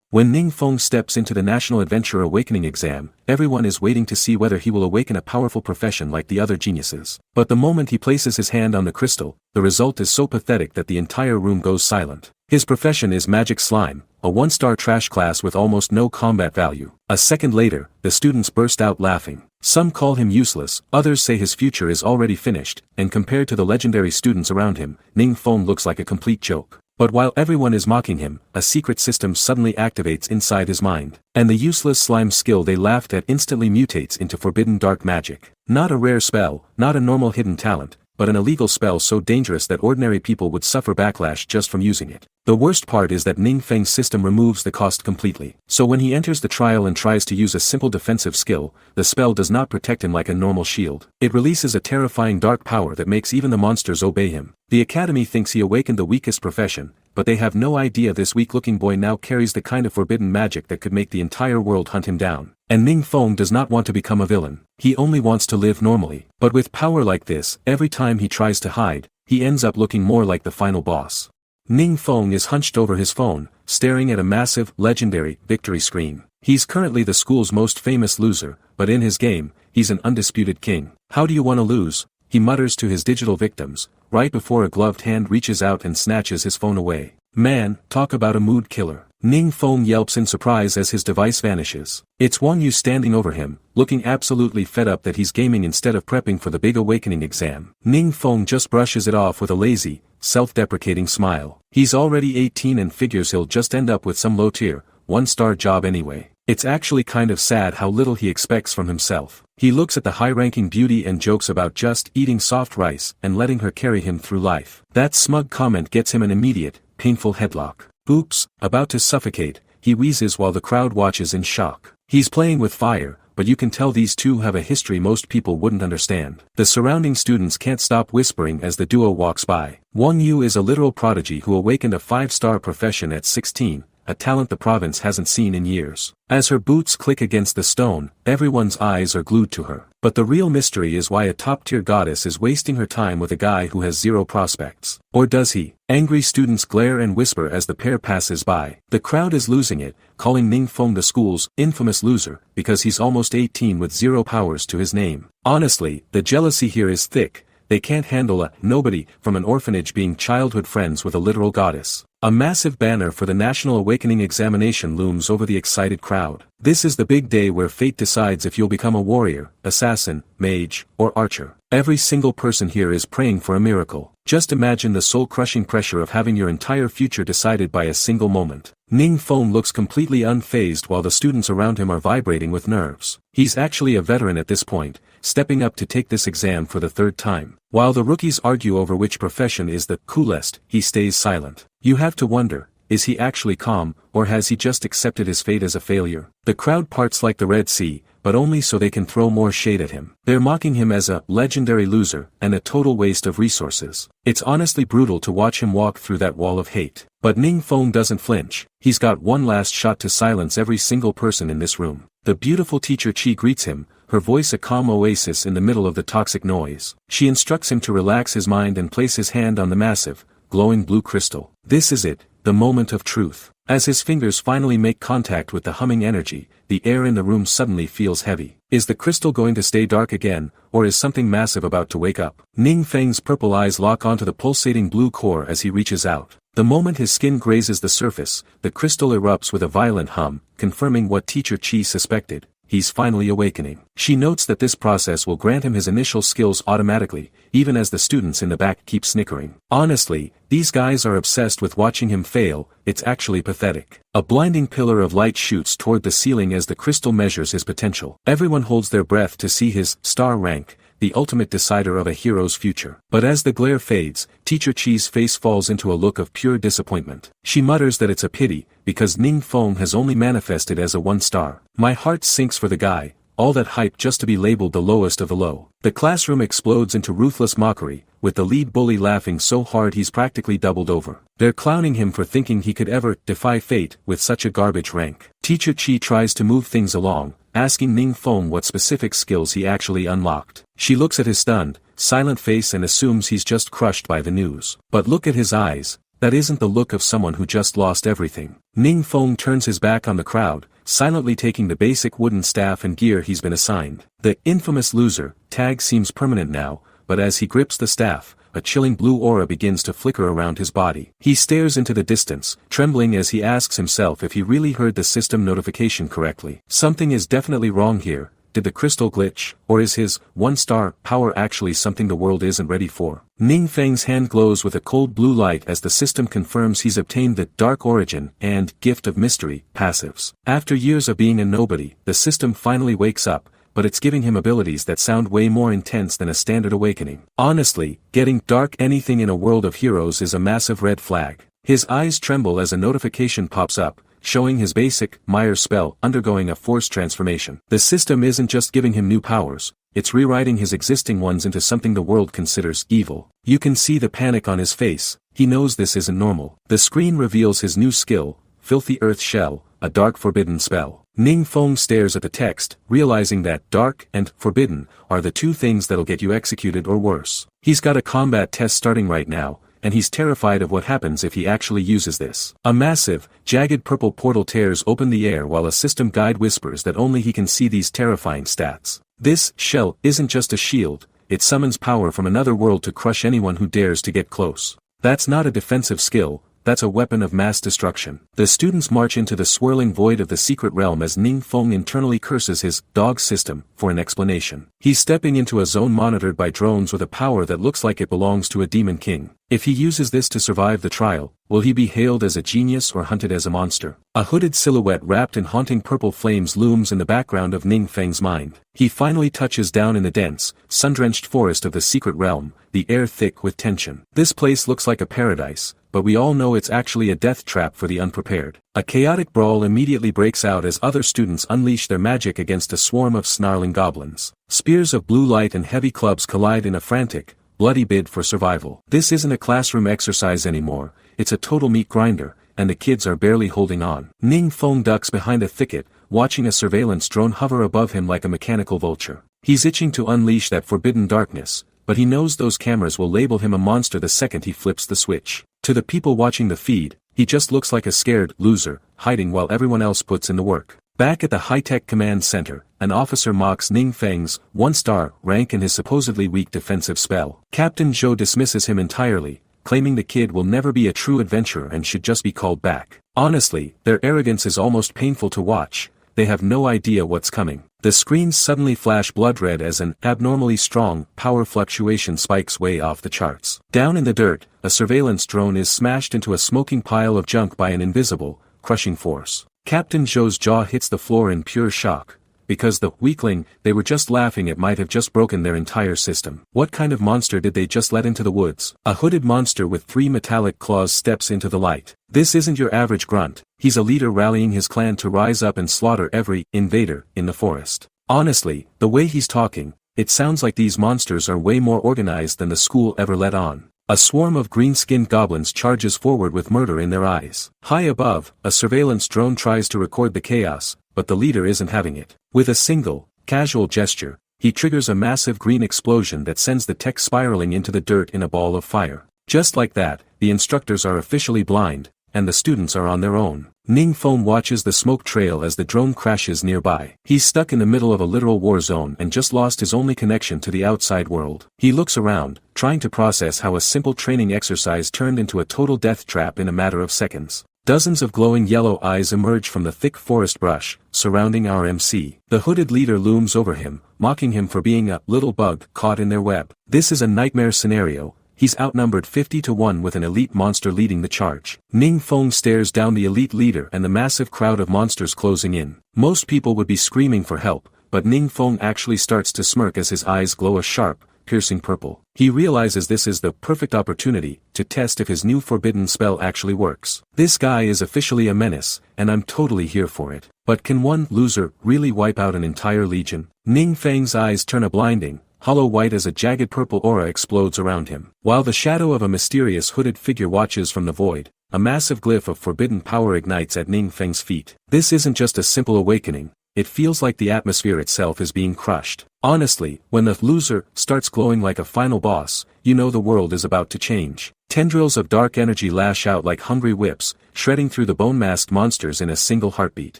When Ning Feng steps into the National Adventure Awakening exam, everyone is waiting to see whether he will awaken a powerful profession like the other geniuses. But the moment he places his hand on the crystal, the result is so pathetic that the entire room goes silent. His profession is Magic Slime, a one-star trash class with almost no combat value. A second later, the students burst out laughing. Some call him useless, others say his future is already finished, and compared to the legendary students around him, Ning Feng looks like a complete joke. But while everyone is mocking him, a secret system suddenly activates inside his mind. And the useless slime skill they laughed at instantly mutates into forbidden dark magic. Not a rare spell, not a normal hidden talent, but an illegal spell so dangerous that ordinary people would suffer backlash just from using it. The worst part is that Ning Feng's system removes the cost completely. So when he enters the trial and tries to use a simple defensive skill, the spell does not protect him like a normal shield. It releases a terrifying dark power that makes even the monsters obey him. The academy thinks he awakened the weakest profession, but they have no idea this weak-looking boy now carries the kind of forbidden magic that could make the entire world hunt him down. And Ning Feng does not want to become a villain. He only wants to live normally. But with power like this, every time he tries to hide, he ends up looking more like the final boss. Ning Feng is hunched over his phone, staring at a massive, legendary, victory screen. He's currently the school's most famous loser, but in his game, he's an undisputed king. How do you want to lose? He mutters to his digital victims, right before a gloved hand reaches out and snatches his phone away. Man, talk about a mood killer. Ning Feng yelps in surprise as his device vanishes. It's Wang Yu standing over him, looking absolutely fed up that he's gaming instead of prepping for the big awakening exam. Ning Feng just brushes it off with a lazy, self-deprecating smile. He's already 18 and figures he'll just end up with some low-tier, one-star job anyway. It's actually kind of sad how little he expects from himself. He looks at the high-ranking beauty and jokes about just eating soft rice and letting her carry him through life. That smug comment gets him an immediate, painful headlock. Oops, about to suffocate, he wheezes while the crowd watches in shock. He's playing with fire, but you can tell these two have a history most people wouldn't understand. The surrounding students can't stop whispering as the duo walks by. Wang Yu is a literal prodigy who awakened a 5-star profession at 16, a talent the province hasn't seen in years. As her boots click against the stone, everyone's eyes are glued to her. But the real mystery is why a top-tier goddess is wasting her time with a guy who has zero prospects. Or does he? Angry students glare and whisper as the pair passes by. The crowd is losing it, calling Ning Feng the school's infamous loser, because he's almost 18 with zero powers to his name. Honestly, the jealousy here is thick. They can't handle a nobody from an orphanage being childhood friends with a literal goddess. A massive banner for the National Awakening examination looms over the excited crowd. This is the big day where fate decides if you'll become a warrior, assassin, mage, or archer. Every single person here is praying for a miracle. Just imagine the soul-crushing pressure of having your entire future decided by a single moment. Ning Feng looks completely unfazed while the students around him are vibrating with nerves. He's actually a veteran at this point, stepping up to take this exam for the 3rd time. While the rookies argue over which profession is the coolest, he stays silent. You have to wonder, is he actually calm, or has he just accepted his fate as a failure? The crowd parts like the Red Sea, but only so they can throw more shade at him. They're mocking him as a legendary loser and a total waste of resources. It's honestly brutal to watch him walk through that wall of hate. But Ning Feng doesn't flinch. He's got one last shot to silence every single person in this room. The beautiful teacher Chi greets him, her voice a calm oasis in the middle of the toxic noise. She instructs him to relax his mind and place his hand on the massive, glowing blue crystal. This is it, the moment of truth. As his fingers finally make contact with the humming energy, the air in the room suddenly feels heavy. Is the crystal going to stay dark again, or is something massive about to wake up? Ning Feng's purple eyes lock onto the pulsating blue core as he reaches out. The moment his skin grazes the surface, the crystal erupts with a violent hum, confirming what Teacher Chi suspected. He's finally awakening. She notes that this process will grant him his initial skills automatically, even as the students in the back keep snickering. Honestly, these guys are obsessed with watching him fail. It's actually pathetic. A blinding pillar of light shoots toward the ceiling as the crystal measures his potential. Everyone holds their breath to see his star rank, the ultimate decider of a hero's future. But as the glare fades, Teacher Chi's face falls into a look of pure disappointment. She mutters that it's a pity, because Ning Feng has only manifested as a 1-star. My heart sinks for the guy, all that hype just to be labeled the lowest of the low. The classroom explodes into ruthless mockery, with the lead bully laughing so hard he's practically doubled over. They're clowning him for thinking he could ever defy fate with such a garbage rank. Teacher Chi tries to move things along, asking Ning Feng what specific skills he actually unlocked. She looks at his stunned, silent face and assumes he's just crushed by the news. But look at his eyes, That isn't the look of someone who just lost everything. Ning Feng turns his back on the crowd, silently taking the basic wooden staff and gear he's been assigned. The infamous loser tag seems permanent now, but as he grips the staff, a chilling blue aura begins to flicker around his body. He stares into the distance, trembling as he asks himself if he really heard the system notification correctly. Something is definitely wrong here. Did the crystal glitch, or is his one-star power actually something the world isn't ready for? Ning Feng's hand glows with a cold blue light as the system confirms he's obtained the Dark Origin and Gift of Mystery passives. After years of being a nobody, the system finally wakes up, but it's giving him abilities that sound way more intense than a standard awakening. Honestly, getting dark anything in a world of heroes is a massive red flag. His eyes tremble as a notification pops up, showing his basic Myers spell undergoing a force transformation. The system isn't just giving him new powers, it's rewriting his existing ones into something the world considers evil. You can see the panic on his face. He knows this isn't normal. The screen reveals his new skill, Filthy Earth Shell, a dark forbidden spell. Ning Feng stares at the text, realizing that dark and forbidden are the two things that'll get you executed or worse. He's got a combat test starting right now, and he's terrified of what happens if he actually uses this. A massive, jagged purple portal tears open the air while a system guide whispers that only he can see these terrifying stats. This shell isn't just a shield, it summons power from another world to crush anyone who dares to get close. That's not a defensive skill, that's a weapon of mass destruction. The students march into the swirling void of the secret realm as Ning Feng internally curses his dog system for an explanation. He's stepping into a zone monitored by drones with a power that looks like it belongs to a demon king. If he uses this to survive the trial, will he be hailed as a genius or hunted as a monster? A hooded silhouette wrapped in haunting purple flames looms in the background of Ning Feng's mind. He finally touches down in the dense, sun-drenched forest of the secret realm, the air thick with tension. This place looks like a paradise, but we all know it's actually a death trap for the unprepared. A chaotic brawl immediately breaks out as other students unleash their magic against a swarm of snarling goblins. Spears of blue light and heavy clubs collide in a frantic, bloody bid for survival. This isn't a classroom exercise anymore, it's a total meat grinder, and the kids are barely holding on. Ning Feng ducks behind a thicket, watching a surveillance drone hover above him like a mechanical vulture. He's itching to unleash that forbidden darkness, but he knows those cameras will label him a monster the second he flips the switch. To the people watching the feed, he just looks like a scared loser, hiding while everyone else puts in the work. Back at the high-tech command center, an officer mocks Ning Feng's one-star rank and his supposedly weak defensive spell. Captain Zhou dismisses him entirely, claiming the kid will never be a true adventurer and should just be called back. Honestly, their arrogance is almost painful to watch. They have no idea what's coming. The screens suddenly flash blood red as an abnormally strong power fluctuation spikes way off the charts. Down in the dirt, a surveillance drone is smashed into a smoking pile of junk by an invisible, crushing force. Captain Zhou's jaw hits the floor in pure shock, because the weakling they were just laughing at might have just broken their entire system. What kind of monster did they just let into the woods? A hooded monster with 3 metallic claws steps into the light. This isn't your average grunt, he's a leader rallying his clan to rise up and slaughter every invader in the forest. Honestly, the way he's talking, it sounds like these monsters are way more organized than the school ever let on. A swarm of green-skinned goblins charges forward with murder in their eyes. High above, a surveillance drone tries to record the chaos, but the leader isn't having it. With a single, casual gesture, he triggers a massive green explosion that sends the tech spiraling into the dirt in a ball of fire. Just like that, the instructors are officially blind, and the students are on their own. Ning Feng watches the smoke trail as the drone crashes nearby. He's stuck in the middle of a literal war zone and just lost his only connection to the outside world. He looks around, trying to process how a simple training exercise turned into a total death trap in a matter of seconds. Dozens of glowing yellow eyes emerge from the thick forest brush, surrounding our MC. The hooded leader looms over him, mocking him for being a little bug caught in their web. This is a nightmare scenario. He's outnumbered 50-1 with an elite monster leading the charge. Ning Feng stares down the elite leader and the massive crowd of monsters closing in. Most people would be screaming for help, but Ning Feng actually starts to smirk as his eyes glow a sharp, piercing purple. He realizes this is the perfect opportunity to test if his new forbidden spell actually works. This guy is officially a menace, and I'm totally here for it. But can one loser really wipe out an entire legion? Ning Feng's eyes turn a blinding, hollow white as a jagged purple aura explodes around him. While the shadow of a mysterious hooded figure watches from the void, a massive glyph of forbidden power ignites at Ning Feng's feet. This isn't just a simple awakening, it feels like the atmosphere itself is being crushed. Honestly, when the loser starts glowing like a final boss, you know the world is about to change. Tendrils of dark energy lash out like hungry whips, shredding through the bone-masked monsters in a single heartbeat.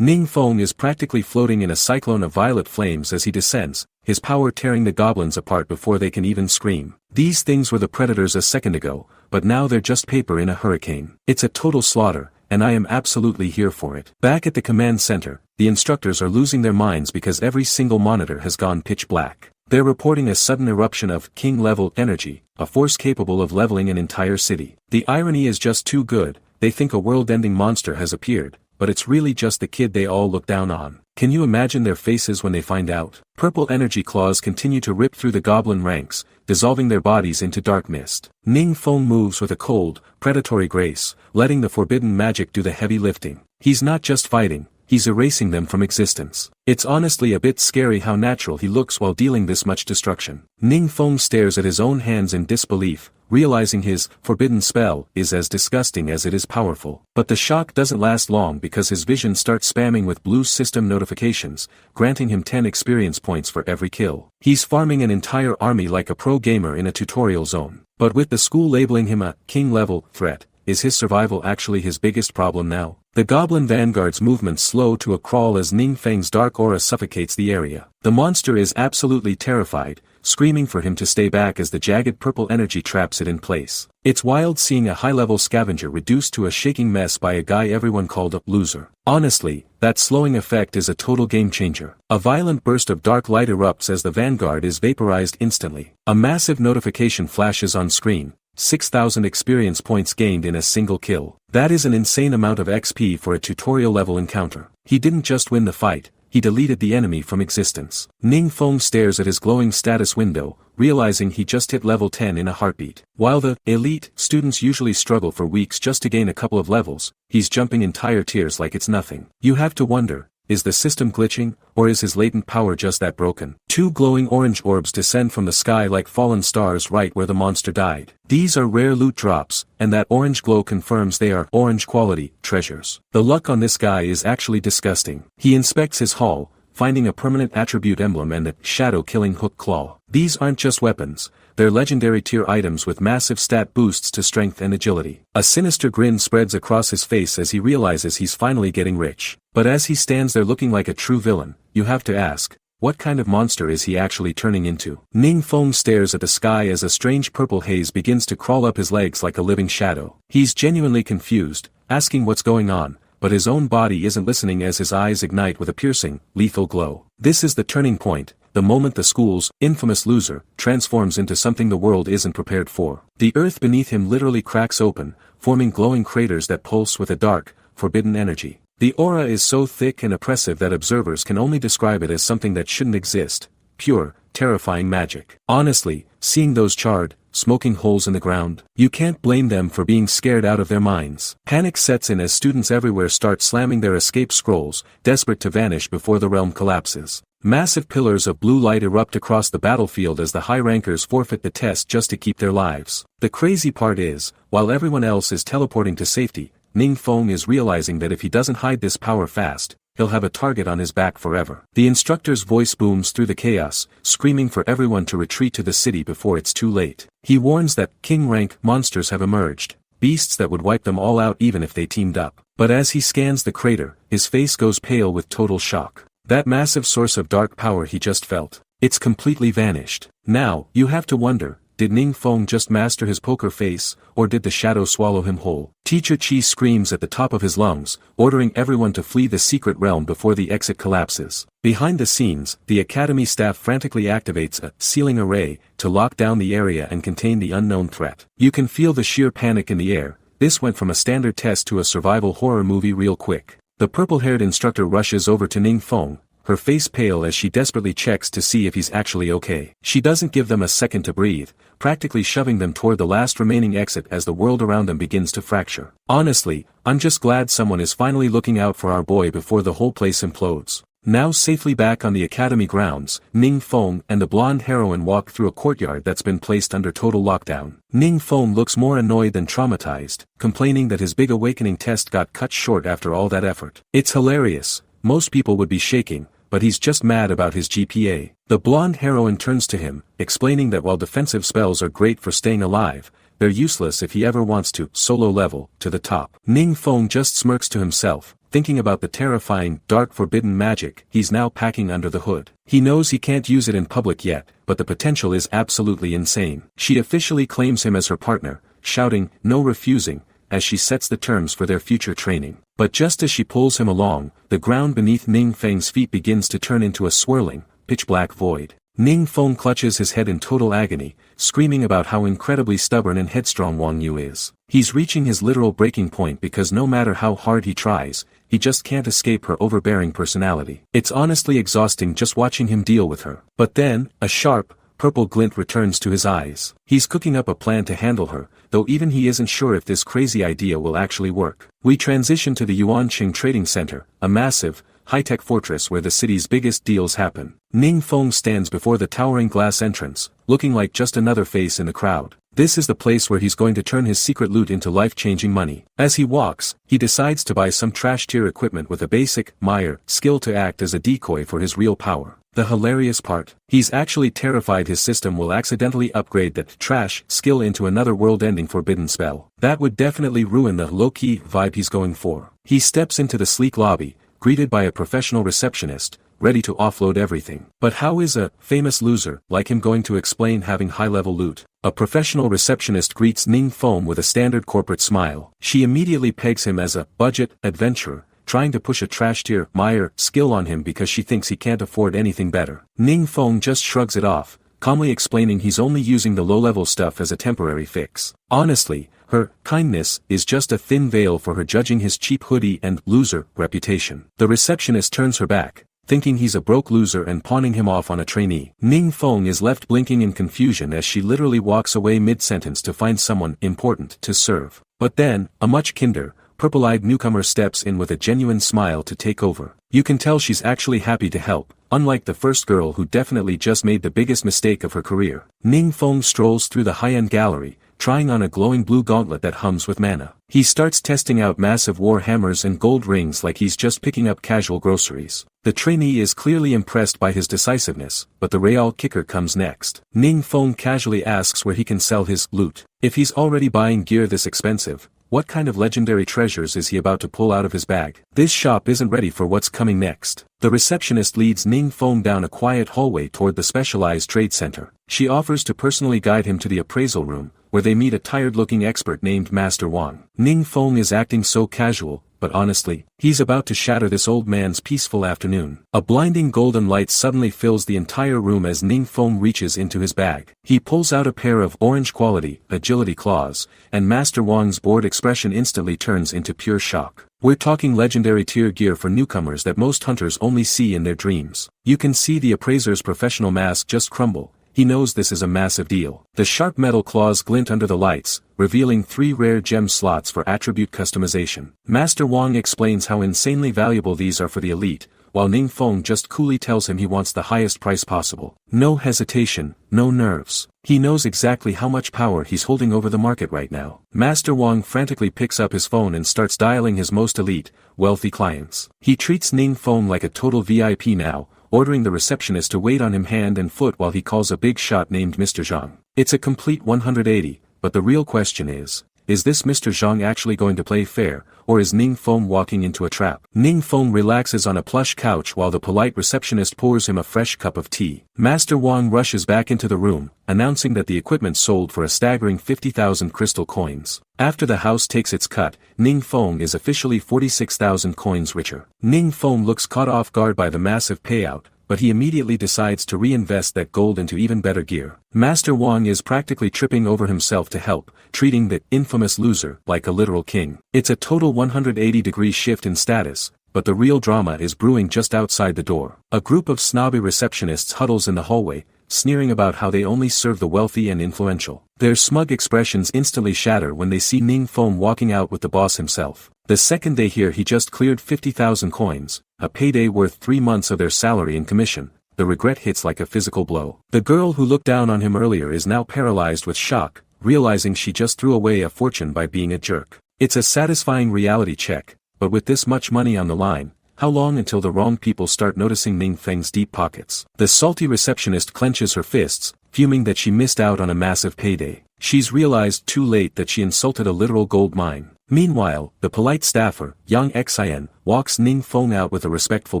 Ningfeng is practically floating in a cyclone of violet flames as he descends, his power tearing the goblins apart before they can even scream. These things were the predators a second ago, but now they're just paper in a hurricane. It's a total slaughter, and I am absolutely here for it. Back at the command center, the instructors are losing their minds because every single monitor has gone pitch black. They're reporting a sudden eruption of king-level energy, a force capable of leveling an entire city. The irony is just too good. They think a world-ending monster has appeared, but it's really just the kid they all look down on. Can you imagine their faces when they find out? Purple energy claws continue to rip through the goblin ranks, dissolving their bodies into dark mist. Ningfeng moves with a cold, predatory grace, letting the forbidden magic do the heavy lifting. He's not just fighting, he's erasing them from existence. It's honestly a bit scary how natural he looks while dealing this much destruction. Ningfeng stares at his own hands in disbelief, realizing his forbidden spell is as disgusting as it is powerful. But the shock doesn't last long because his vision starts spamming with blue system notifications, granting him 10 experience points for every kill. He's farming an entire army like a pro gamer in a tutorial zone. But with the school labeling him a king-level threat, is his survival actually his biggest problem now? The goblin vanguard's movements slow to a crawl as Ningfeng's dark aura suffocates the area. The monster is absolutely terrified, screaming for him to stay back as the jagged purple energy traps it in place. It's wild seeing a high-level scavenger reduced to a shaking mess by a guy everyone called a loser. Honestly, that slowing effect is a total game-changer. A violent burst of dark light erupts as the vanguard is vaporized instantly. A massive notification flashes on screen. 6,000 experience points gained in a single kill. That is an insane amount of XP for a tutorial-level encounter. He didn't just win the fight, he deleted the enemy from existence. Ningfeng stares at his glowing status window, realizing he just hit level 10 in a heartbeat. While the elite students usually struggle for weeks just to gain a couple of levels, he's jumping entire tiers like it's nothing. You have to wonder, is the system glitching, or is his latent power just that broken? Two glowing orange orbs descend from the sky like fallen stars right where the monster died. These are rare loot drops, and that orange glow confirms they are orange quality treasures. The luck on this guy is actually disgusting. He inspects his haul, finding a permanent attribute emblem and a shadow-killing hook claw. These aren't just weapons, they're legendary tier items with massive stat boosts to strength and agility. A sinister grin spreads across his face as he realizes he's finally getting rich. But as he stands there looking like a true villain, you have to ask, what kind of monster is he actually turning into? Ningfeng stares at the sky as a strange purple haze begins to crawl up his legs like a living shadow. He's genuinely confused, asking what's going on, but his own body isn't listening as his eyes ignite with a piercing, lethal glow. This is the turning point, the moment the school's infamous loser transforms into something the world isn't prepared for. The earth beneath him literally cracks open, forming glowing craters that pulse with a dark, forbidden energy. The aura is so thick and oppressive that observers can only describe it as something that shouldn't exist, pure, terrifying magic. Honestly, seeing those charred, smoking holes in the ground, you can't blame them for being scared out of their minds. Panic sets in as students everywhere start slamming their escape scrolls, desperate to vanish before the realm collapses. Massive pillars of blue light erupt across the battlefield as the high rankers forfeit the test just to keep their lives. The crazy part is, while everyone else is teleporting to safety, Ningfeng is realizing that if he doesn't hide this power fast, he'll have a target on his back forever. The instructor's voice booms through the chaos, screaming for everyone to retreat to the city before it's too late. He warns that king-rank monsters have emerged, beasts that would wipe them all out even if they teamed up. But as he scans the crater, his face goes pale with total shock. That massive source of dark power he just felt, it's completely vanished. Now, you have to wonder, did Ningfeng just master his poker face, or did the shadow swallow him whole? Teacher Chi screams at the top of his lungs, ordering everyone to flee the secret realm before the exit collapses. Behind the scenes, the academy staff frantically activates a sealing array to lock down the area and contain the unknown threat. You can feel the sheer panic in the air. This went from a standard test to a survival horror movie real quick. The purple-haired instructor rushes over to Ningfeng, her face pale as she desperately checks to see if he's actually okay. She doesn't give them a second to breathe, practically shoving them toward the last remaining exit as the world around them begins to fracture. Honestly, I'm just glad someone is finally looking out for our boy before the whole place implodes. Now safely back on the academy grounds, Ningfeng and the blonde heroine walk through a courtyard that's been placed under total lockdown. Ningfeng looks more annoyed than traumatized, complaining that his big awakening test got cut short after all that effort. It's hilarious. Most people would be shaking, but he's just mad about his GPA. The blonde heroine turns to him, explaining that while defensive spells are great for staying alive, they're useless if he ever wants to solo level to the top. Ning Feng just smirks to himself, thinking about the terrifying, dark forbidden magic he's now packing under the hood. He knows he can't use it in public yet, but the potential is absolutely insane. She officially claims him as her partner, shouting, "No refusing," as she sets the terms for their future training. But just as she pulls him along, the ground beneath Ning Feng's feet begins to turn into a swirling, pitch-black void. Ning Feng clutches his head in total agony, screaming about how incredibly stubborn and headstrong Wang Yu is. He's reaching his literal breaking point because no matter how hard he tries, he just can't escape her overbearing personality. It's honestly exhausting just watching him deal with her. But then, a sharp, purple glint returns to his eyes. He's cooking up a plan to handle her, though even he isn't sure if this crazy idea will actually work. We transition to the Yuanqing Trading Center, a massive, high-tech fortress where the city's biggest deals happen. Ning Feng stands before the towering glass entrance, looking like just another face in the crowd. This is the place where he's going to turn his secret loot into life-changing money. As he walks, he decides to buy some trash-tier equipment with a basic, Meyer, skill to act as a decoy for his real power. The hilarious part, he's actually terrified his system will accidentally upgrade that trash skill into another world-ending forbidden spell. That would definitely ruin the low-key vibe he's going for. He steps into the sleek lobby, greeted by a professional receptionist, ready to offload everything. But how is a famous loser like him going to explain having high-level loot? A professional receptionist greets Ning Feng with a standard corporate smile. She immediately pegs him as a budget adventurer, trying to push a trash-tier Meyer skill on him because she thinks he can't afford anything better. Ning Feng just shrugs it off, calmly explaining he's only using the low-level stuff as a temporary fix. Honestly, her kindness is just a thin veil for her judging his cheap hoodie and loser reputation. The receptionist turns her back, thinking he's a broke loser and pawning him off on a trainee. Ning Feng is left blinking in confusion as she literally walks away mid-sentence to find someone important to serve. But then, a much kinder, purple-eyed newcomer steps in with a genuine smile to take over. You can tell she's actually happy to help, unlike the first girl who definitely just made the biggest mistake of her career. Ning Feng strolls through the high-end gallery, trying on a glowing blue gauntlet that hums with mana. He starts testing out massive war hammers and gold rings like he's just picking up casual groceries. The trainee is clearly impressed by his decisiveness, but the real kicker comes next. Ning Feng casually asks where he can sell his loot. If he's already buying gear this expensive, what kind of legendary treasures is he about to pull out of his bag? This shop isn't ready for what's coming next. The receptionist leads Ning Feng down a quiet hallway toward the specialized trade center. She offers to personally guide him to the appraisal room, where they meet a tired-looking expert named Master Wang. Ning Feng is acting so casual, but honestly, he's about to shatter this old man's peaceful afternoon. A blinding golden light suddenly fills the entire room as Ning Feng reaches into his bag. He pulls out a pair of orange-quality, agility claws, and Master Wang's bored expression instantly turns into pure shock. We're talking legendary tier gear for newcomers that most hunters only see in their dreams. You can see the appraiser's professional mask just crumble. He knows this is a massive deal. The sharp metal claws glint under the lights, revealing 3 rare gem slots for attribute customization. Master Wang explains how insanely valuable these are for the elite, while Ning Feng just coolly tells him he wants the highest price possible. No hesitation, no nerves. He knows exactly how much power he's holding over the market right now. Master Wang frantically picks up his phone and starts dialing his most elite, wealthy clients. He treats Ning Feng like a total VIP now, ordering the receptionist to wait on him hand and foot while he calls a big shot named Mr. Zhang. It's a complete 180, but the real question is this Mr. Zhang actually going to play fair, or is Ning Feng walking into a trap? Ning Feng relaxes on a plush couch while the polite receptionist pours him a fresh cup of tea. Master Wang rushes back into the room, announcing that the equipment sold for a staggering 50,000 crystal coins. After the house takes its cut, Ning Feng is officially 46,000 coins richer. Ning Feng looks caught off guard by the massive payout, but he immediately decides to reinvest that gold into even better gear. Master Wang is practically tripping over himself to help, treating the infamous loser like a literal king. It's a total 180-degree shift in status, but the real drama is brewing just outside the door. A group of snobby receptionists huddles in the hallway, sneering about how they only serve the wealthy and influential. Their smug expressions instantly shatter when they see Ning Feng walking out with the boss himself. The second they hear he just cleared 50,000 coins, a payday worth 3 months of their salary and commission, the regret hits like a physical blow. The girl who looked down on him earlier is now paralyzed with shock, realizing she just threw away a fortune by being a jerk. It's a satisfying reality check, but with this much money on the line, How long until the wrong people start noticing Ning Feng's deep pockets? The salty receptionist clenches her fists, fuming that she missed out on a massive payday. She's realized too late that she insulted a literal gold mine. Meanwhile, the polite staffer, Yang Xian, walks Ning Feng out with a respectful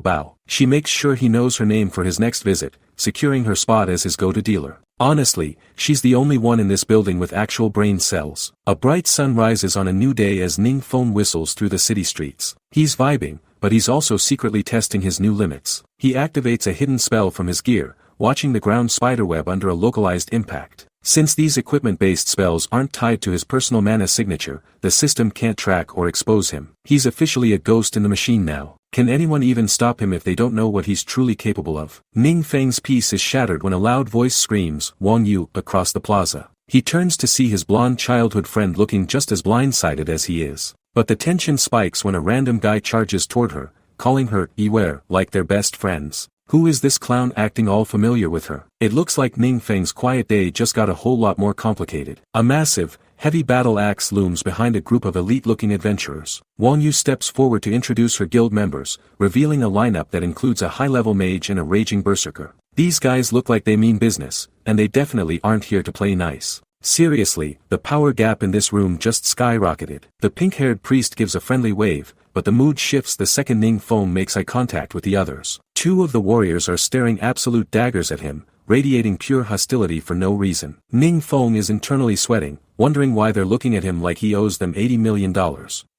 bow. She makes sure he knows her name for his next visit, securing her spot as his go-to dealer. Honestly, she's the only one in this building with actual brain cells. A bright sun rises on a new day as Ning Feng whistles through the city streets. He's vibing, but he's also secretly testing his new limits. He activates a hidden spell from his gear, watching the ground spiderweb under a localized impact. Since these equipment-based spells aren't tied to his personal mana signature, the system can't track or expose him. He's officially a ghost in the machine now. Can anyone even stop him if they don't know what he's truly capable of? Ning Feng's peace is shattered when a loud voice screams, "Wang Yu," across the plaza. He turns to see his blonde childhood friend looking just as blindsided as he is. But the tension spikes when a random guy charges toward her, calling her "Beware," like they're best friends. Who is this clown acting all familiar with her? It looks like Ning Feng's quiet day just got a whole lot more complicated. A massive, heavy battle axe looms behind a group of elite-looking adventurers. Wang Yu steps forward to introduce her guild members, revealing a lineup that includes a high-level mage and a raging berserker. These guys look like they mean business, and they definitely aren't here to play nice. Seriously, the power gap in this room just skyrocketed. The pink-haired priest gives a friendly wave, but the mood shifts the second Ning Feng makes eye contact with the others. Two of the warriors are staring absolute daggers at him, radiating pure hostility for no reason. Ning Feng is internally sweating, wondering why they're looking at him like he owes them $80 million.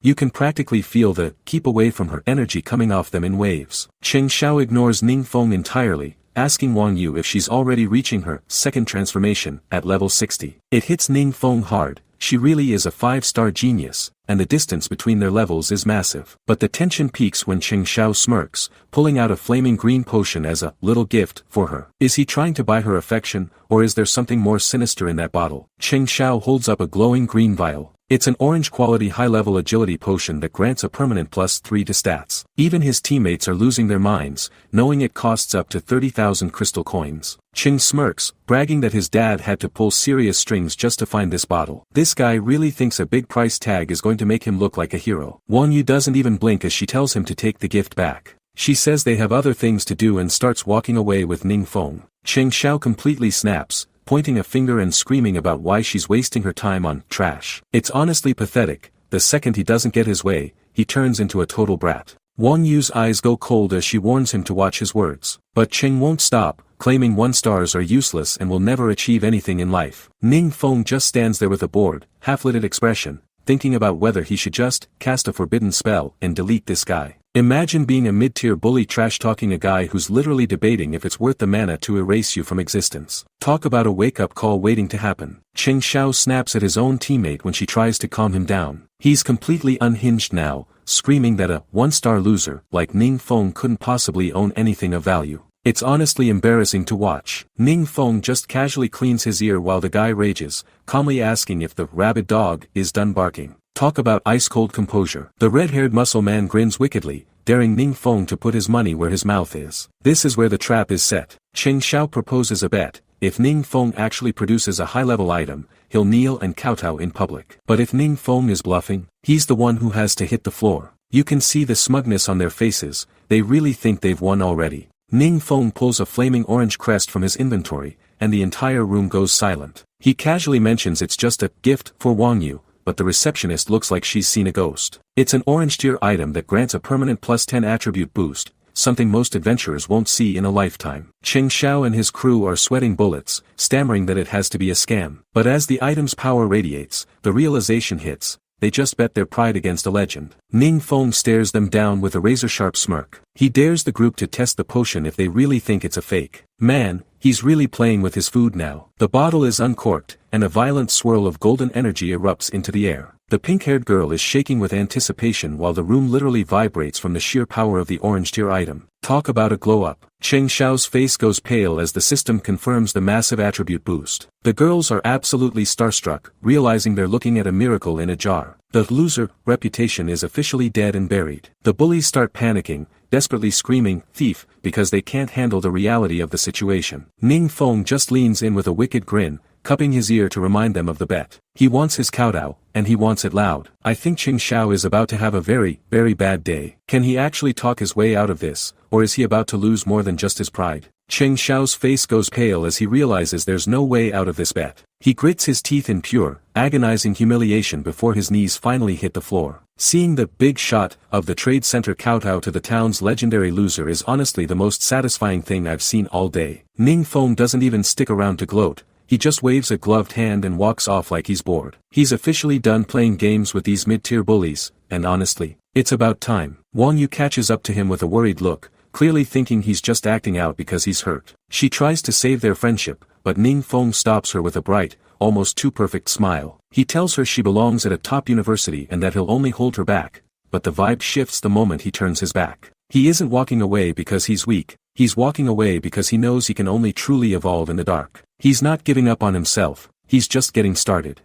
You can practically feel the "keep away from her" energy coming off them in waves. Cheng Xiao ignores Ning Feng entirely, asking Wang Yu if she's already reaching her second transformation at level 60. It hits Ning Feng hard. She really is a 5-star genius, and the distance between their levels is massive. But the tension peaks when Cheng Xiao smirks, pulling out a flaming green potion as a little gift for her. Is he trying to buy her affection, or is there something more sinister in that bottle? Cheng Xiao holds up a glowing green vial. It's an orange-quality high-level agility potion that grants a permanent +3 to stats. Even his teammates are losing their minds, knowing it costs up to 30,000 crystal coins. Cheng smirks, bragging that his dad had to pull serious strings just to find this bottle. This guy really thinks a big price tag is going to make him look like a hero. Wang Yu doesn't even blink as she tells him to take the gift back. She says they have other things to do and starts walking away with Ning Feng. Cheng Xiao completely snaps, pointing a finger and screaming about why she's wasting her time on trash. It's honestly pathetic. The second he doesn't get his way, he turns into a total brat. Wang Yu's eyes go cold as she warns him to watch his words. But Cheng won't stop, claiming 1-stars are useless and will never achieve anything in life. Ning Feng just stands there with a bored, half-lidded expression, thinking about whether he should just cast a forbidden spell and delete this guy. Imagine being a mid-tier bully trash-talking a guy who's literally debating if it's worth the mana to erase you from existence. Talk about a wake-up call waiting to happen. Cheng Xiao snaps at his own teammate when she tries to calm him down. He's completely unhinged now, screaming that a 1-star loser like Ning Feng couldn't possibly own anything of value. It's honestly embarrassing to watch. Ning Feng just casually cleans his ear while the guy rages, calmly asking if the rabid dog is done barking. Talk about ice-cold composure. The red-haired muscle man grins wickedly, daring Ning Feng to put his money where his mouth is. This is where the trap is set. Cheng Xiao proposes a bet. If Ning Feng actually produces a high-level item, he'll kneel and kowtow in public. But if Ning Feng is bluffing, he's the one who has to hit the floor. You can see the smugness on their faces. They really think they've won already. Ning Feng pulls a flaming orange crest from his inventory, and the entire room goes silent. He casually mentions it's just a gift for Wang Yu, but the receptionist looks like she's seen a ghost. It's an orange tier item that grants a permanent +10 attribute boost, something most adventurers won't see in a lifetime. Cheng Xiao and his crew are sweating bullets, stammering that it has to be a scam. But as the item's power radiates, the realization hits. They just bet their pride against a legend. Ning Feng stares them down with a razor-sharp smirk. He dares the group to test the potion if they really think it's a fake. Man, he's really playing with his food now. The bottle is uncorked, and a violent swirl of golden energy erupts into the air. The pink-haired girl is shaking with anticipation while the room literally vibrates from the sheer power of the orange tier item. Talk about a glow-up. Cheng Xiao's face goes pale as the system confirms the massive attribute boost. The girls are absolutely starstruck, realizing they're looking at a miracle in a jar. The loser reputation is officially dead and buried. The bullies start panicking, desperately screaming, "Thief," because they can't handle the reality of the situation. Ning Feng just leans in with a wicked grin, cupping his ear to remind them of the bet. He wants his kowtow, and he wants it loud. I think Ching Xiao is about to have a very, very bad day. Can he actually talk his way out of this, or is he about to lose more than just his pride? Ching Xiao's face goes pale as he realizes there's no way out of this bet. He grits his teeth in pure, agonizing humiliation before his knees finally hit the floor. Seeing the big shot of the trade center kowtow to the town's legendary loser is honestly the most satisfying thing I've seen all day. Ning Feng doesn't even stick around to gloat. He just waves a gloved hand and walks off like he's bored. He's officially done playing games with these mid-tier bullies, and honestly, it's about time. Wang Yu catches up to him with a worried look, clearly thinking he's just acting out because he's hurt. She tries to save their friendship, but Ning Feng stops her with a bright, almost too perfect smile. He tells her she belongs at a top university and that he'll only hold her back, but the vibe shifts the moment he turns his back. He isn't walking away because he's weak, he's walking away because he knows he can only truly evolve in the dark. He's not giving up on himself, he's just getting started.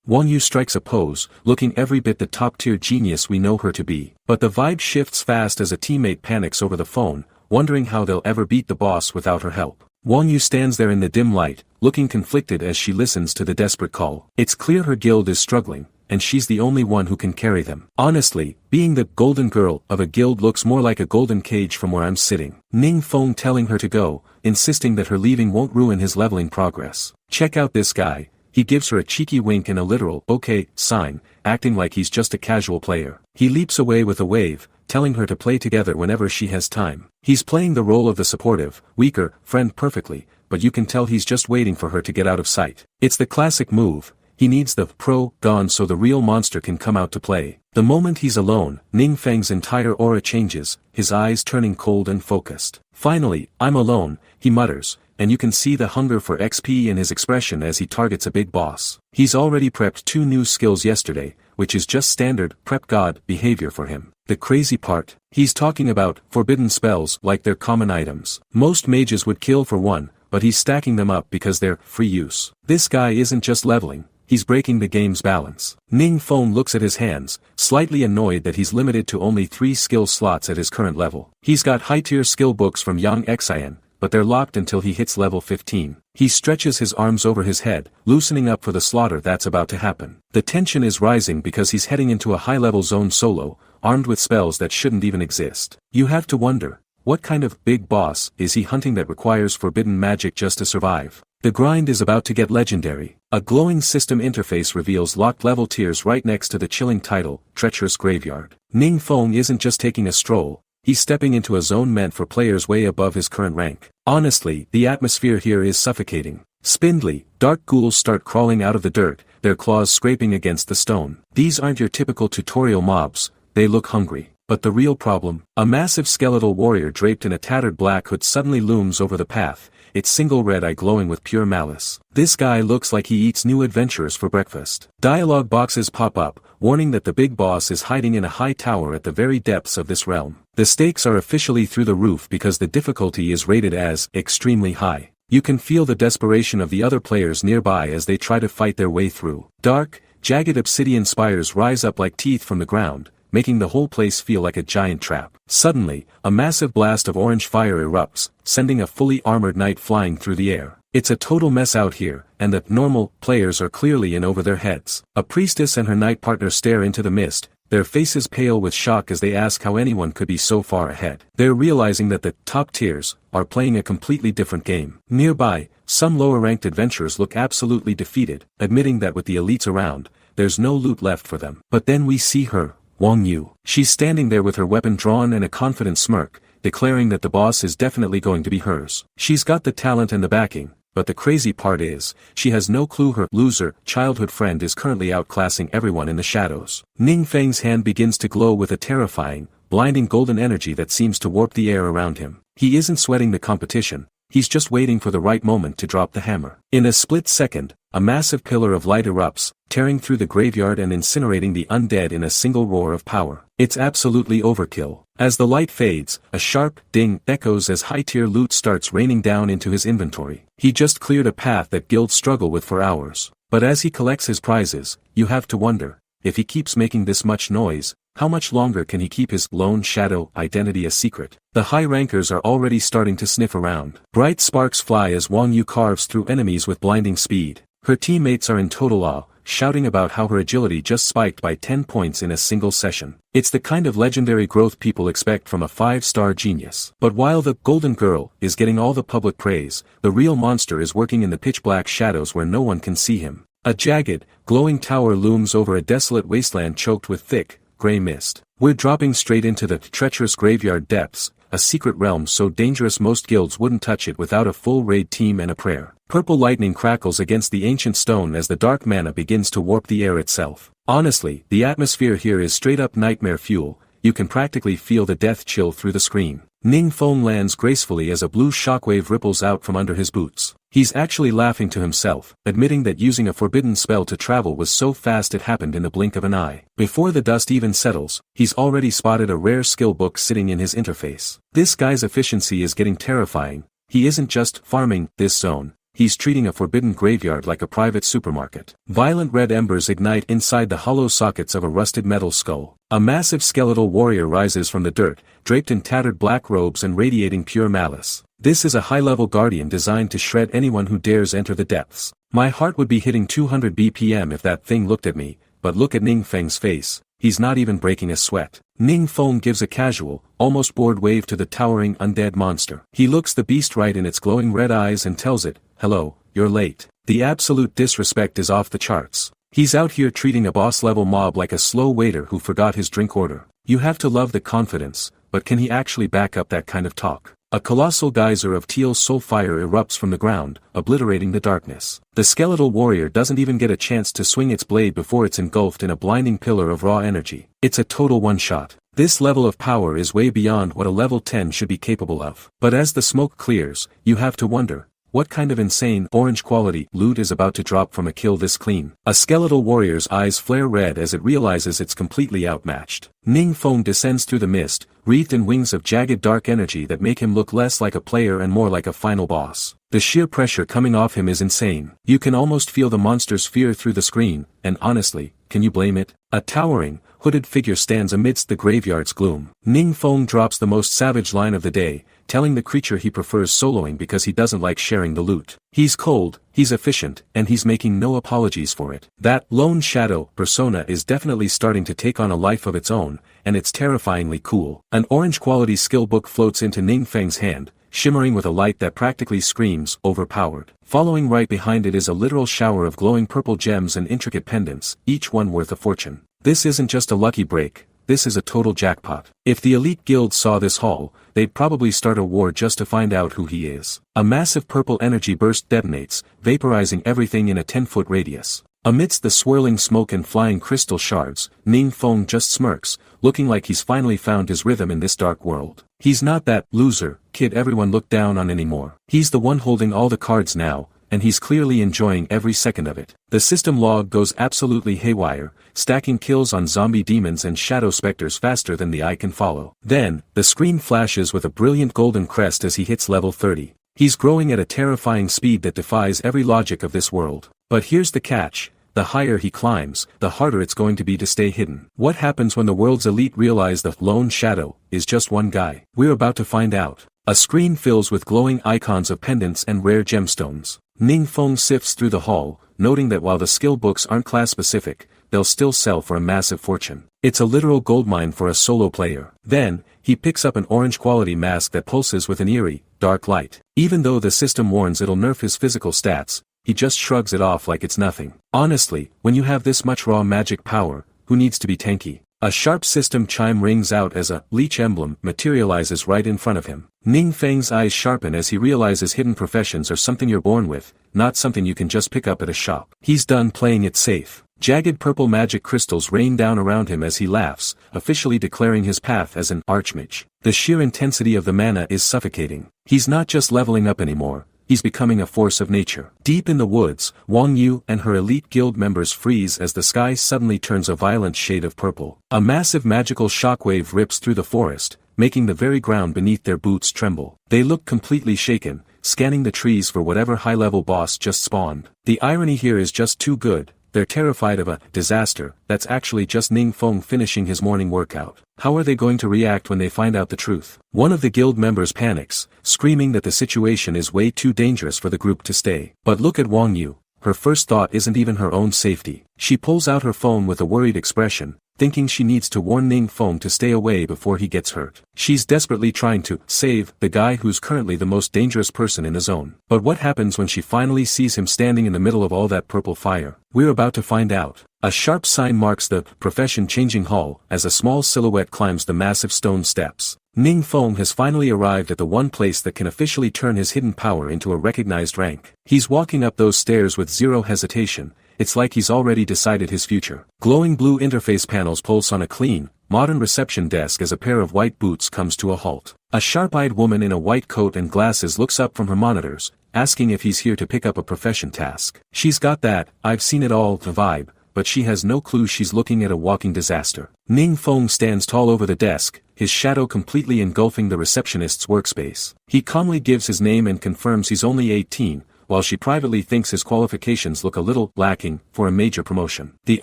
Wang Yu strikes a pose, looking every bit the top-tier genius we know her to be. But the vibe shifts fast as a teammate panics over the phone, wondering how they'll ever beat the boss without her help. Wang Yu stands there in the dim light, looking conflicted as she listens to the desperate call. It's clear her guild is struggling, and she's the only one who can carry them. Honestly, being the golden girl of a guild looks more like a golden cage from where I'm sitting. Ning Feng telling her to go, insisting that her leaving won't ruin his leveling progress. Check out this guy. He gives her a cheeky wink and a literal okay sign, acting like he's just a casual player. He leaps away with a wave, telling her to play together whenever she has time. He's playing the role of the supportive, weaker friend perfectly, but you can tell he's just waiting for her to get out of sight. It's the classic move. He needs the pro gone so the real monster can come out to play. The moment he's alone, Ning Feng's entire aura changes, his eyes turning cold and focused. Finally, I'm alone, he mutters, and you can see the hunger for XP in his expression as he targets a big boss. He's already prepped 2 new skills yesterday, which is just standard prep god behavior for him. The crazy part, he's talking about forbidden spells like they're common items. Most mages would kill for one, but he's stacking them up because they're free use. This guy isn't just leveling, he's breaking the game's balance. Ning Feng looks at his hands, slightly annoyed that he's limited to only 3 skill slots at his current level. He's got high-tier skill books from Yang Xian, but they're locked until he hits level 15. He stretches his arms over his head, loosening up for the slaughter that's about to happen. The tension is rising because he's heading into a high-level zone solo, armed with spells that shouldn't even exist. You have to wonder, what kind of big boss is he hunting that requires forbidden magic just to survive? The grind is about to get legendary. A glowing system interface reveals locked level tiers right next to the chilling title, Treacherous Graveyard. Ning Feng isn't just taking a stroll, he's stepping into a zone meant for players way above his current rank. Honestly, the atmosphere here is suffocating. Spindly, dark ghouls start crawling out of the dirt, their claws scraping against the stone. These aren't your typical tutorial mobs, they look hungry. But the real problem, a massive skeletal warrior draped in a tattered black hood suddenly looms over the path, its single red eye glowing with pure malice. This guy looks like he eats new adventurers for breakfast. Dialogue boxes pop up, warning that the big boss is hiding in a high tower at the very depths of this realm. The stakes are officially through the roof because the difficulty is rated as extremely high. You can feel the desperation of the other players nearby as they try to fight their way through. Dark, jagged obsidian spires rise up like teeth from the ground, making the whole place feel like a giant trap. Suddenly, a massive blast of orange fire erupts, sending a fully armored knight flying through the air. It's a total mess out here, and the normal players are clearly in over their heads. A priestess and her knight partner stare into the mist, their faces pale with shock as they ask how anyone could be so far ahead. They're realizing that the top tiers are playing a completely different game. Nearby, some lower-ranked adventurers look absolutely defeated, admitting that with the elites around, there's no loot left for them. But then we see her, Wang Yu. She's standing there with her weapon drawn and a confident smirk, declaring that the boss is definitely going to be hers. She's got the talent and the backing, but the crazy part is, she has no clue her loser childhood friend is currently outclassing everyone in the shadows. Ning Feng's hand begins to glow with a terrifying, blinding golden energy that seems to warp the air around him. He isn't sweating the competition, he's just waiting for the right moment to drop the hammer. In a split second, a massive pillar of light erupts, tearing through the graveyard and incinerating the undead in a single roar of power. It's absolutely overkill. As the light fades, a sharp ding echoes as high-tier loot starts raining down into his inventory. He just cleared a path that guilds struggle with for hours. But as he collects his prizes, you have to wonder, if he keeps making this much noise, how much longer can he keep his lone shadow identity a secret? The high rankers are already starting to sniff around. Bright sparks fly as Wang Yu carves through enemies with blinding speed. Her teammates are in total awe, shouting about how her agility just spiked by 10 points in a single session. It's the kind of legendary growth people expect from a 5-star genius. But while the Golden Girl is getting all the public praise, the real monster is working in the pitch-black shadows where no one can see him. A jagged, glowing tower looms over a desolate wasteland choked with thick, gray mist. We're dropping straight into the treacherous graveyard depths, a secret realm so dangerous most guilds wouldn't touch it without a full raid team and a prayer. Purple lightning crackles against the ancient stone as the dark mana begins to warp the air itself. Honestly, the atmosphere here is straight-up nightmare fuel. You can practically feel the death chill through the screen. Ning Feng lands gracefully as a blue shockwave ripples out from under his boots. He's actually laughing to himself, admitting that using a forbidden spell to travel was so fast it happened in the blink of an eye. Before the dust even settles, he's already spotted a rare skill book sitting in his interface. This guy's efficiency is getting terrifying. He isn't just farming this zone. He's treating a forbidden graveyard like a private supermarket. Violent red embers ignite inside the hollow sockets of a rusted metal skull. A massive skeletal warrior rises from the dirt, draped in tattered black robes and radiating pure malice. This is a high-level guardian designed to shred anyone who dares enter the depths. My heart would be hitting 200 BPM if that thing looked at me, but look at Ning Feng's face. He's not even breaking a sweat. Ning Feng gives a casual, almost bored wave to the towering undead monster. He looks the beast right in its glowing red eyes and tells it, "Hello, you're late." The absolute disrespect is off the charts. He's out here treating a boss-level mob like a slow waiter who forgot his drink order. You have to love the confidence, but can he actually back up that kind of talk? A colossal geyser of teal soul fire erupts from the ground, obliterating the darkness. The skeletal warrior doesn't even get a chance to swing its blade before it's engulfed in a blinding pillar of raw energy. It's a total one-shot. This level of power is way beyond what a level 10 should be capable of. But as the smoke clears, you have to wonder, what kind of insane orange quality loot is about to drop from a kill this clean? A skeletal warrior's eyes flare red as it realizes it's completely outmatched. Ning Feng descends through the mist, wreathed in wings of jagged dark energy that make him look less like a player and more like a final boss. The sheer pressure coming off him is insane. You can almost feel the monster's fear through the screen, and honestly, can you blame it? A towering, hooded figure stands amidst the graveyard's gloom. Ning Feng drops the most savage line of the day, telling the creature he prefers soloing because he doesn't like sharing the loot. He's cold, he's efficient, and he's making no apologies for it. That lone shadow persona is definitely starting to take on a life of its own, and it's terrifyingly cool. An orange quality skill book floats into Ning Feng's hand, shimmering with a light that practically screams, overpowered. Following right behind it is a literal shower of glowing purple gems and intricate pendants, each one worth a fortune. This isn't just a lucky break, this is a total jackpot. If the elite guild saw this haul, they'd probably start a war just to find out who he is. A massive purple energy burst detonates, vaporizing everything in a 10-foot radius. Amidst the swirling smoke and flying crystal shards, Ning Feng just smirks, looking like he's finally found his rhythm in this dark world. He's not that loser kid everyone looked down on anymore. He's the one holding all the cards now, and he's clearly enjoying every second of it. The system log goes absolutely haywire, stacking kills on zombie demons and shadow specters faster than the eye can follow. Then, the screen flashes with a brilliant golden crest as he hits level 30. He's growing at a terrifying speed that defies every logic of this world. But here's the catch. The higher he climbs, the harder it's going to be to stay hidden. What happens when the world's elite realize the lone shadow is just one guy? We're about to find out. A screen fills with glowing icons of pendants and rare gemstones. Ning Feng sifts through the hall, noting that while the skill books aren't class-specific, they'll still sell for a massive fortune. It's a literal goldmine for a solo player. Then, he picks up an orange-quality mask that pulses with an eerie, dark light. Even though the system warns it'll nerf his physical stats, he just shrugs it off like it's nothing. Honestly, when you have this much raw magic power, who needs to be tanky? A sharp system chime rings out as a leech emblem materializes right in front of him. Ning Feng's eyes sharpen as he realizes hidden professions are something you're born with, not something you can just pick up at a shop. He's done playing it safe. Jagged purple magic crystals rain down around him as he laughs, officially declaring his path as an archmage. The sheer intensity of the mana is suffocating. He's not just leveling up anymore. He's becoming a force of nature. Deep in the woods, Wang Yu and her elite guild members freeze as the sky suddenly turns a violent shade of purple. A massive magical shockwave rips through the forest, making the very ground beneath their boots tremble. They look completely shaken, scanning the trees for whatever high-level boss just spawned. The irony here is just too good. they're terrified of a disaster that's actually just Ning Feng finishing his morning workout. How are they going to react when they find out the truth? One of the guild members panics, screaming that the situation is way too dangerous for the group to stay. But look at Wang Yu. Her first thought isn't even her own safety. She pulls out her phone with a worried expression, thinking she needs to warn Ning Feng to stay away before he gets hurt. She's desperately trying to save the guy who's currently the most dangerous person in the zone. But what happens when she finally sees him standing in the middle of all that purple fire? We're about to find out. A sharp sign marks the profession-changing hall as a small silhouette climbs the massive stone steps. Ning Feng has finally arrived at the one place that can officially turn his hidden power into a recognized rank. He's walking up those stairs with zero hesitation. It's like he's already decided his future. Glowing blue interface panels pulse on a clean, modern reception desk as a pair of white boots comes to a halt. A sharp-eyed woman in a white coat and glasses looks up from her monitors, asking if he's here to pick up a profession task. She's got that "I've seen it all" vibe, but she has no clue she's looking at a walking disaster. Ning Feng stands tall over the desk, his shadow completely engulfing the receptionist's workspace. He calmly gives his name and confirms he's only 18, while she privately thinks his qualifications look a little lacking for a major promotion. The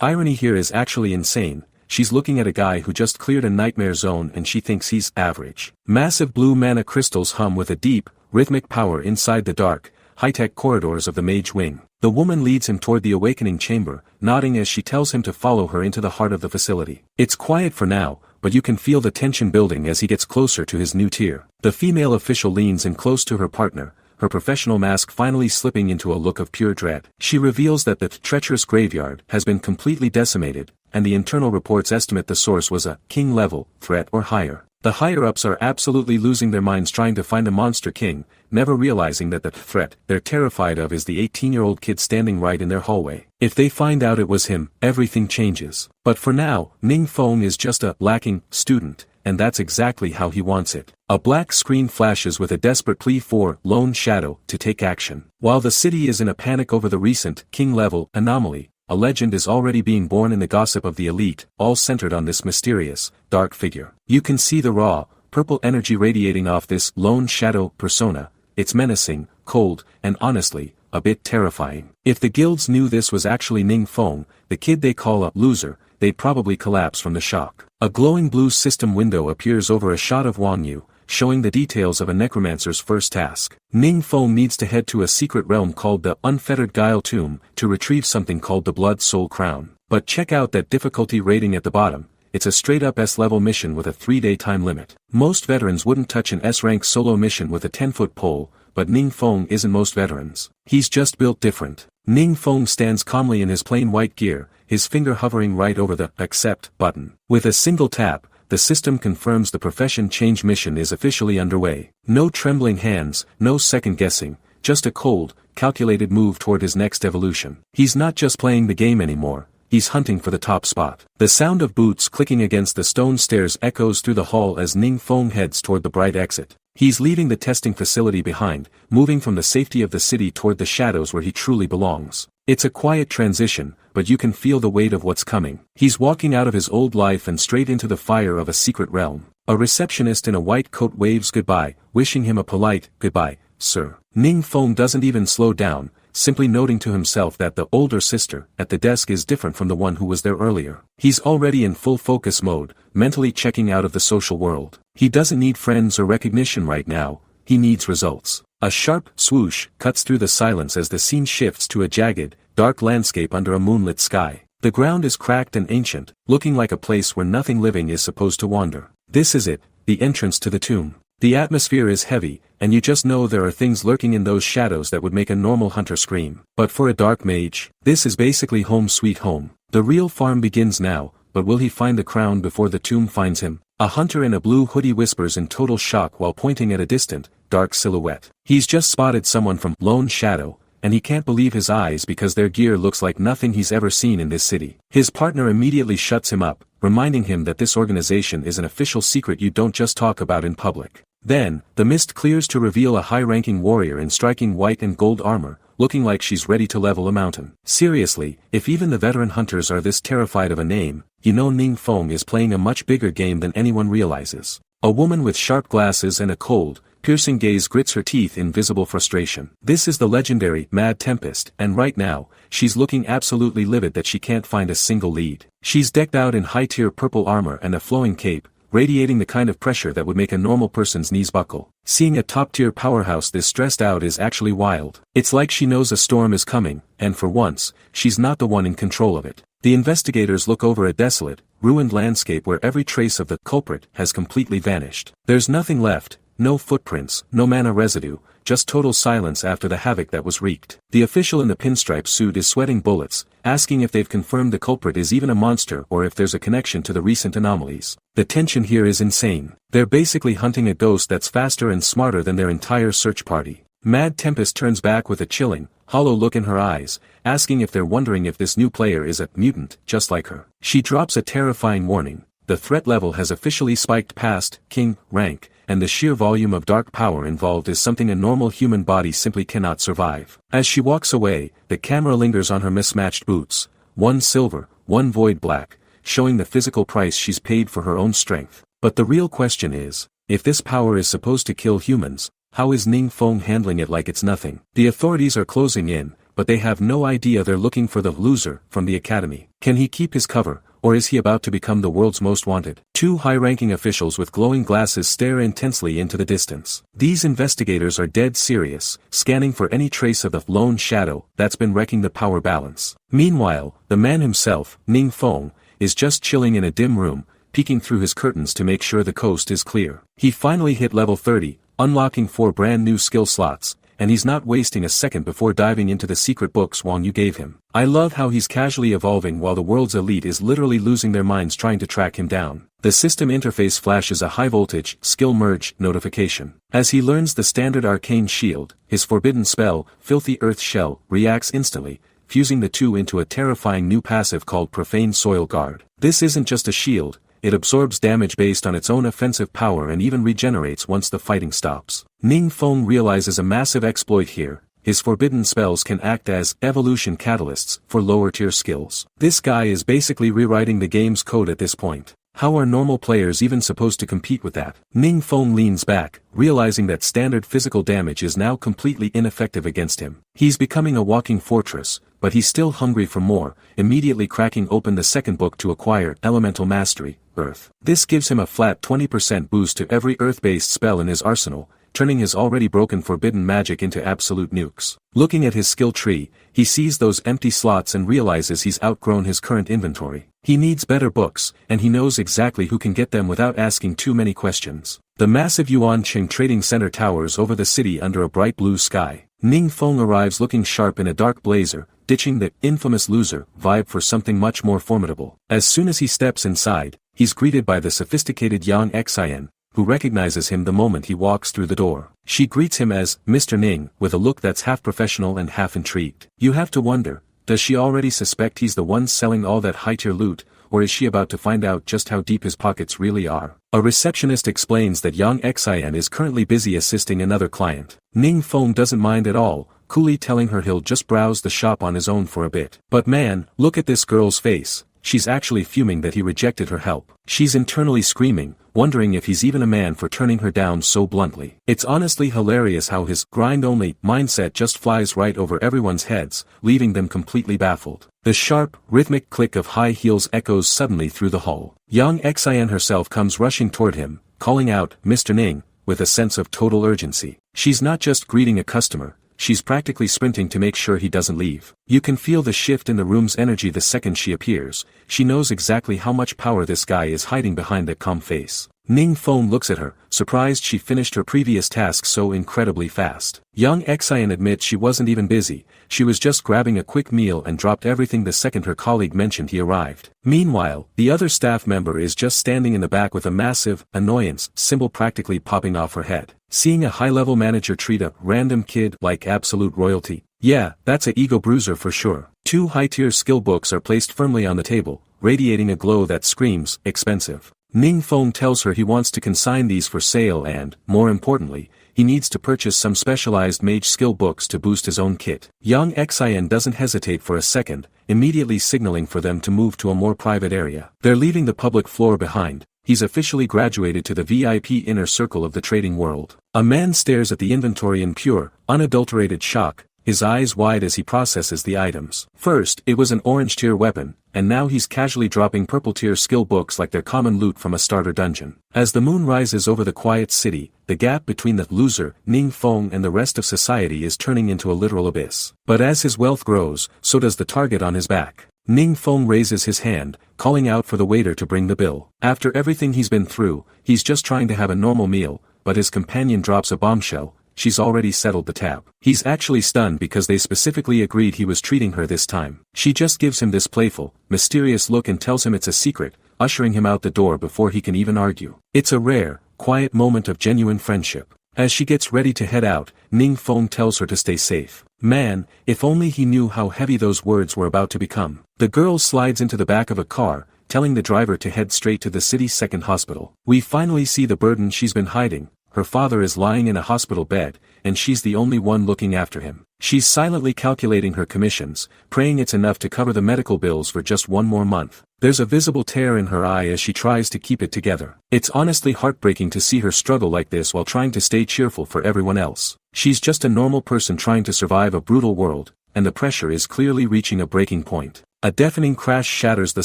irony here is actually insane. She's looking at a guy who just cleared a nightmare zone and she thinks he's average. Massive blue mana crystals hum with a deep, rhythmic power inside the dark, high-tech corridors of the mage wing. The woman leads him toward the awakening chamber, nodding as she tells him to follow her into the heart of the facility. It's quiet for now, but you can feel the tension building as he gets closer to his new tier. The female official leans in close to her partner, her professional mask finally slipping into a look of pure dread. She reveals that the treacherous graveyard has been completely decimated, and the internal reports estimate the source was a king-level threat or higher. The higher-ups are absolutely losing their minds trying to find a monster king, never realizing that the threat they're terrified of is the 18-year-old kid standing right in their hallway. If they find out it was him, everything changes. But for now, Ning Feng is just a lacking student, and that's exactly how he wants it. A black screen flashes with a desperate plea for Lone Shadow to take action. While the city is in a panic over the recent king-level anomaly, a legend is already being born in the gossip of the elite, all centered on this mysterious, dark figure. You can see the raw, purple energy radiating off this Lone Shadow persona. It's menacing, cold, and honestly, a bit terrifying. If the guilds knew this was actually Ning Feng, the kid they call a loser, they'd probably collapse from the shock. A glowing blue system window appears over a shot of Wang Yu, showing the details of a necromancer's first task. Ning Feng needs to head to a secret realm called the Unfettered Guile Tomb to retrieve something called the Blood Soul Crown. But check out that difficulty rating at the bottom. It's a straight-up S-level mission with a 3-day time limit. Most veterans wouldn't touch an S-rank solo mission with a 10-foot pole, but Ning Feng isn't most veterans. He's just built different. Ning Feng stands calmly in his plain white gear, his finger hovering right over the Accept button. With a single tap, the system confirms the profession change mission is officially underway. No trembling hands, no second guessing, just a cold, calculated move toward his next evolution. He's not just playing the game anymore, he's hunting for the top spot. The sound of boots clicking against the stone stairs echoes through the hall as Ning Feng heads toward the bright exit. He's leaving the testing facility behind, moving from the safety of the city toward the shadows where he truly belongs. It's a quiet transition, but you can feel the weight of what's coming. He's walking out of his old life and straight into the fire of a secret realm. A receptionist in a white coat waves goodbye, wishing him a polite, "Goodbye, sir." Ning Feng doesn't even slow down, simply noting to himself that the older sister at the desk is different from the one who was there earlier. He's already in full focus mode, mentally checking out of the social world. He doesn't need friends or recognition right now, he needs results. A sharp swoosh cuts through the silence as the scene shifts to a jagged, dark landscape under a moonlit sky. The ground is cracked and ancient, looking like a place where nothing living is supposed to wander. This is it, the entrance to the tomb. The atmosphere is heavy, and you just know there are things lurking in those shadows that would make a normal hunter scream. But for a dark mage, this is basically home sweet home. The real farm begins now, but will he find the crown before the tomb finds him? A hunter in a blue hoodie whispers in total shock while pointing at a distant, dark silhouette. He's just spotted someone from Lone Shadow, and he can't believe his eyes because their gear looks like nothing he's ever seen in this city. His partner immediately shuts him up, reminding him that this organization is an official secret you don't just talk about in public. Then, the mist clears to reveal a high-ranking warrior in striking white and gold armor, looking like she's ready to level a mountain. Seriously, if even the veteran hunters are this terrified of a name, you know Ning Feng is playing a much bigger game than anyone realizes. A woman with sharp glasses and a cold, piercing gaze grits her teeth in visible frustration. This is the legendary Mad Tempest, and right now, she's looking absolutely livid that she can't find a single lead. She's decked out in high-tier purple armor and a flowing cape, radiating the kind of pressure that would make a normal person's knees buckle. Seeing a top-tier powerhouse this stressed out is actually wild. It's like she knows a storm is coming, and for once, she's not the one in control of it. The investigators look over a desolate, ruined landscape where every trace of the culprit has completely vanished. There's nothing left, no footprints, no mana residue, just total silence after the havoc that was wreaked. The official in the pinstripe suit is sweating bullets, asking if they've confirmed the culprit is even a monster or if there's a connection to the recent anomalies. The tension here is insane. They're basically hunting a ghost that's faster and smarter than their entire search party. Mad Tempest turns back with a chilling, hollow look in her eyes, asking if they're wondering if this new player is a mutant just like her. She drops a terrifying warning. The threat level has officially spiked past King rank, and the sheer volume of dark power involved is something a normal human body simply cannot survive. As she walks away, the camera lingers on her mismatched boots, one silver, one void black, showing the physical price she's paid for her own strength. But the real question is, if this power is supposed to kill humans, how is Ning Feng handling it like it's nothing? The authorities are closing in, but they have no idea they're looking for the loser from the academy. Can he keep his cover, or is he about to become the world's most wanted? Two high-ranking officials with glowing glasses stare intensely into the distance. These investigators are dead serious, scanning for any trace of the lone shadow that's been wrecking the power balance. Meanwhile, the man himself, Ning Feng, is just chilling in a dim room, peeking through his curtains to make sure the coast is clear. He finally hit level 30, unlocking 4 brand new skill slots, and he's not wasting a second before diving into the secret books Wang Yu gave him. I love how he's casually evolving while the world's elite is literally losing their minds trying to track him down. The system interface flashes a high-voltage, skill merge notification. As he learns the standard arcane shield, his forbidden spell, Filthy Earth Shell, reacts instantly, fusing the two into a terrifying new passive called Profane Soil Guard. This isn't just a shield, it absorbs damage based on its own offensive power and even regenerates once the fighting stops. Ning Feng realizes a massive exploit here. His forbidden spells can act as evolution catalysts for lower-tier skills. This guy is basically rewriting the game's code at this point. How are normal players even supposed to compete with that? Ning Feng leans back, realizing that standard physical damage is now completely ineffective against him. He's becoming a walking fortress, but he's still hungry for more, immediately cracking open the second book to acquire Elemental Mastery, Earth. This gives him a flat 20% boost to every Earth-based spell in his arsenal, turning his already broken forbidden magic into absolute nukes. Looking at his skill tree, he sees those empty slots and realizes he's outgrown his current inventory. He needs better books, and he knows exactly who can get them without asking too many questions. The massive Yuanqing Trading Center towers over the city under a bright blue sky. Ning Feng arrives looking sharp in a dark blazer, ditching the infamous loser vibe for something much more formidable. As soon as he steps inside, he's greeted by the sophisticated Yang Xian, who recognizes him the moment he walks through the door. She greets him as Mr. Ning, with a look that's half professional and half intrigued. You have to wonder, does she already suspect he's the one selling all that high-tier loot, or is she about to find out just how deep his pockets really are? A receptionist explains that Yang Xian is currently busy assisting another client. Ning Feng doesn't mind at all, coolly telling her he'll just browse the shop on his own for a bit. But man, look at this girl's face. She's actually fuming that he rejected her help. She's internally screaming, wondering if he's even a man for turning her down so bluntly. It's honestly hilarious how his grind-only mindset just flies right over everyone's heads, leaving them completely baffled. The sharp, rhythmic click of high heels echoes suddenly through the hall. Yang Xian herself comes rushing toward him, calling out, Mr. Ning, with a sense of total urgency. She's not just greeting a customer, she's practically sprinting to make sure he doesn't leave. You can feel the shift in the room's energy the second she appears. She knows exactly how much power this guy is hiding behind that calm face. Ning Feng looks at her, surprised she finished her previous task so incredibly fast. Yang Xian admits she wasn't even busy, she was just grabbing a quick meal and dropped everything the second her colleague mentioned he arrived. Meanwhile, the other staff member is just standing in the back with a massive annoyance symbol practically popping off her head. Seeing a high-level manager treat a random kid like absolute royalty, yeah, that's a ego bruiser for sure. 2 high-tier skill books are placed firmly on the table, radiating a glow that screams, expensive. Ning Feng tells her he wants to consign these for sale and, more importantly, he needs to purchase some specialized mage skill books to boost his own kit. Yang Xian doesn't hesitate for a second, immediately signaling for them to move to a more private area. They're leaving the public floor behind, he's officially graduated to the VIP inner circle of the trading world. A man stares at the inventory in pure, unadulterated shock, his eyes wide as he processes the items. First, it was an orange-tier weapon, and now he's casually dropping purple-tier skill books like they're common loot from a starter dungeon. As the moon rises over the quiet city, the gap between the loser, Ning Feng, and the rest of society is turning into a literal abyss. But as his wealth grows, so does the target on his back. Ning Feng raises his hand, calling out for the waiter to bring the bill. After everything he's been through, he's just trying to have a normal meal, but his companion drops a bombshell. She's already settled the tab. He's actually stunned because they specifically agreed he was treating her this time. She just gives him this playful, mysterious look and tells him it's a secret, ushering him out the door before he can even argue. It's a rare, quiet moment of genuine friendship. As she gets ready to head out, Ning Feng tells her to stay safe. Man, if only he knew how heavy those words were about to become. The girl slides into the back of a car, telling the driver to head straight to the city's second hospital. We finally see the burden she's been hiding. Her father is lying in a hospital bed, and she's the only one looking after him. She's silently calculating her commissions, praying it's enough to cover the medical bills for just one more month. There's a visible tear in her eye as she tries to keep it together. It's honestly heartbreaking to see her struggle like this while trying to stay cheerful for everyone else. She's just a normal person trying to survive a brutal world, and the pressure is clearly reaching a breaking point. A deafening crash shatters the